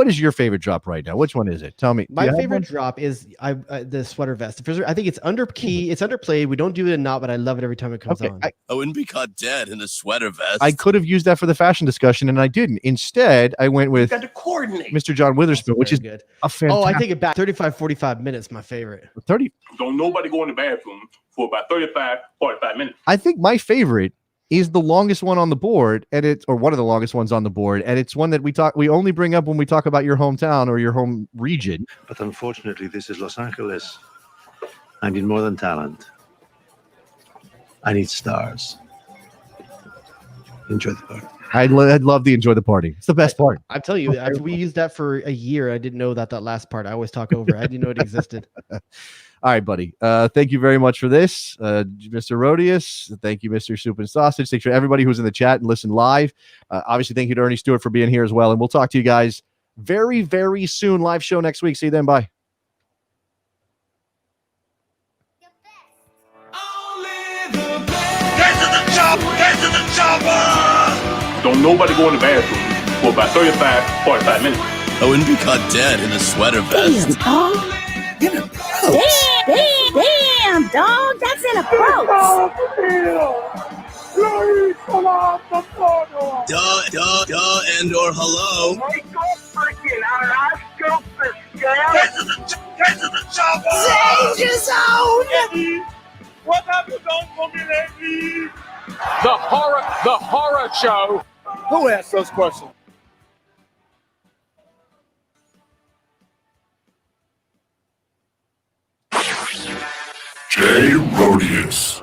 is your favorite drop right now? Which one is it? Tell me. My favorite drop is the sweater vest. I think it's underkey. It's underplayed. We don't do it enough, but I love it every time it comes on. I wouldn't be caught dead in a sweater vest. I could have used that for the fashion discussion, and I didn't. Instead, I went with Mr. John Witherspoon, which is good. A fantastic. Oh, I take it back. 35-45 minutes, my favorite. 30. Don't nobody go in the bathroom for about 35-45 minutes. I think my favorite is the longest one on the board, and or one of the longest ones on the board, and it's one that we only bring up when we talk about your hometown or your home region. But unfortunately, this is Los Angeles. I need more than talent. I need stars. Enjoy the party. I'd love the enjoy the party. It's the best part. I'm telling you, we used that for a year. I didn't know that last part. I always talk over. I didn't know it existed. All right, buddy. Thank you very much for this, Mr. Rodius. Thank you, Mr. Soup and Sausage. Thanks for everybody who's in the chat and listen live. Obviously, thank you to Earnie Stewart for being here as well. And we'll talk to you guys very, very soon. Live show next week. See you then. Bye. Get to the chopper! Get to the chopper! Don't nobody go in the bathroom for about 35-45 minutes. I wouldn't be caught dead in a sweater vest. Damn, dog, that's in a approach. Duh, and or hello. Get to the chopper! Danger zone! What have you done for me lately? The horror show. Who asked those questions? Jay Rodius.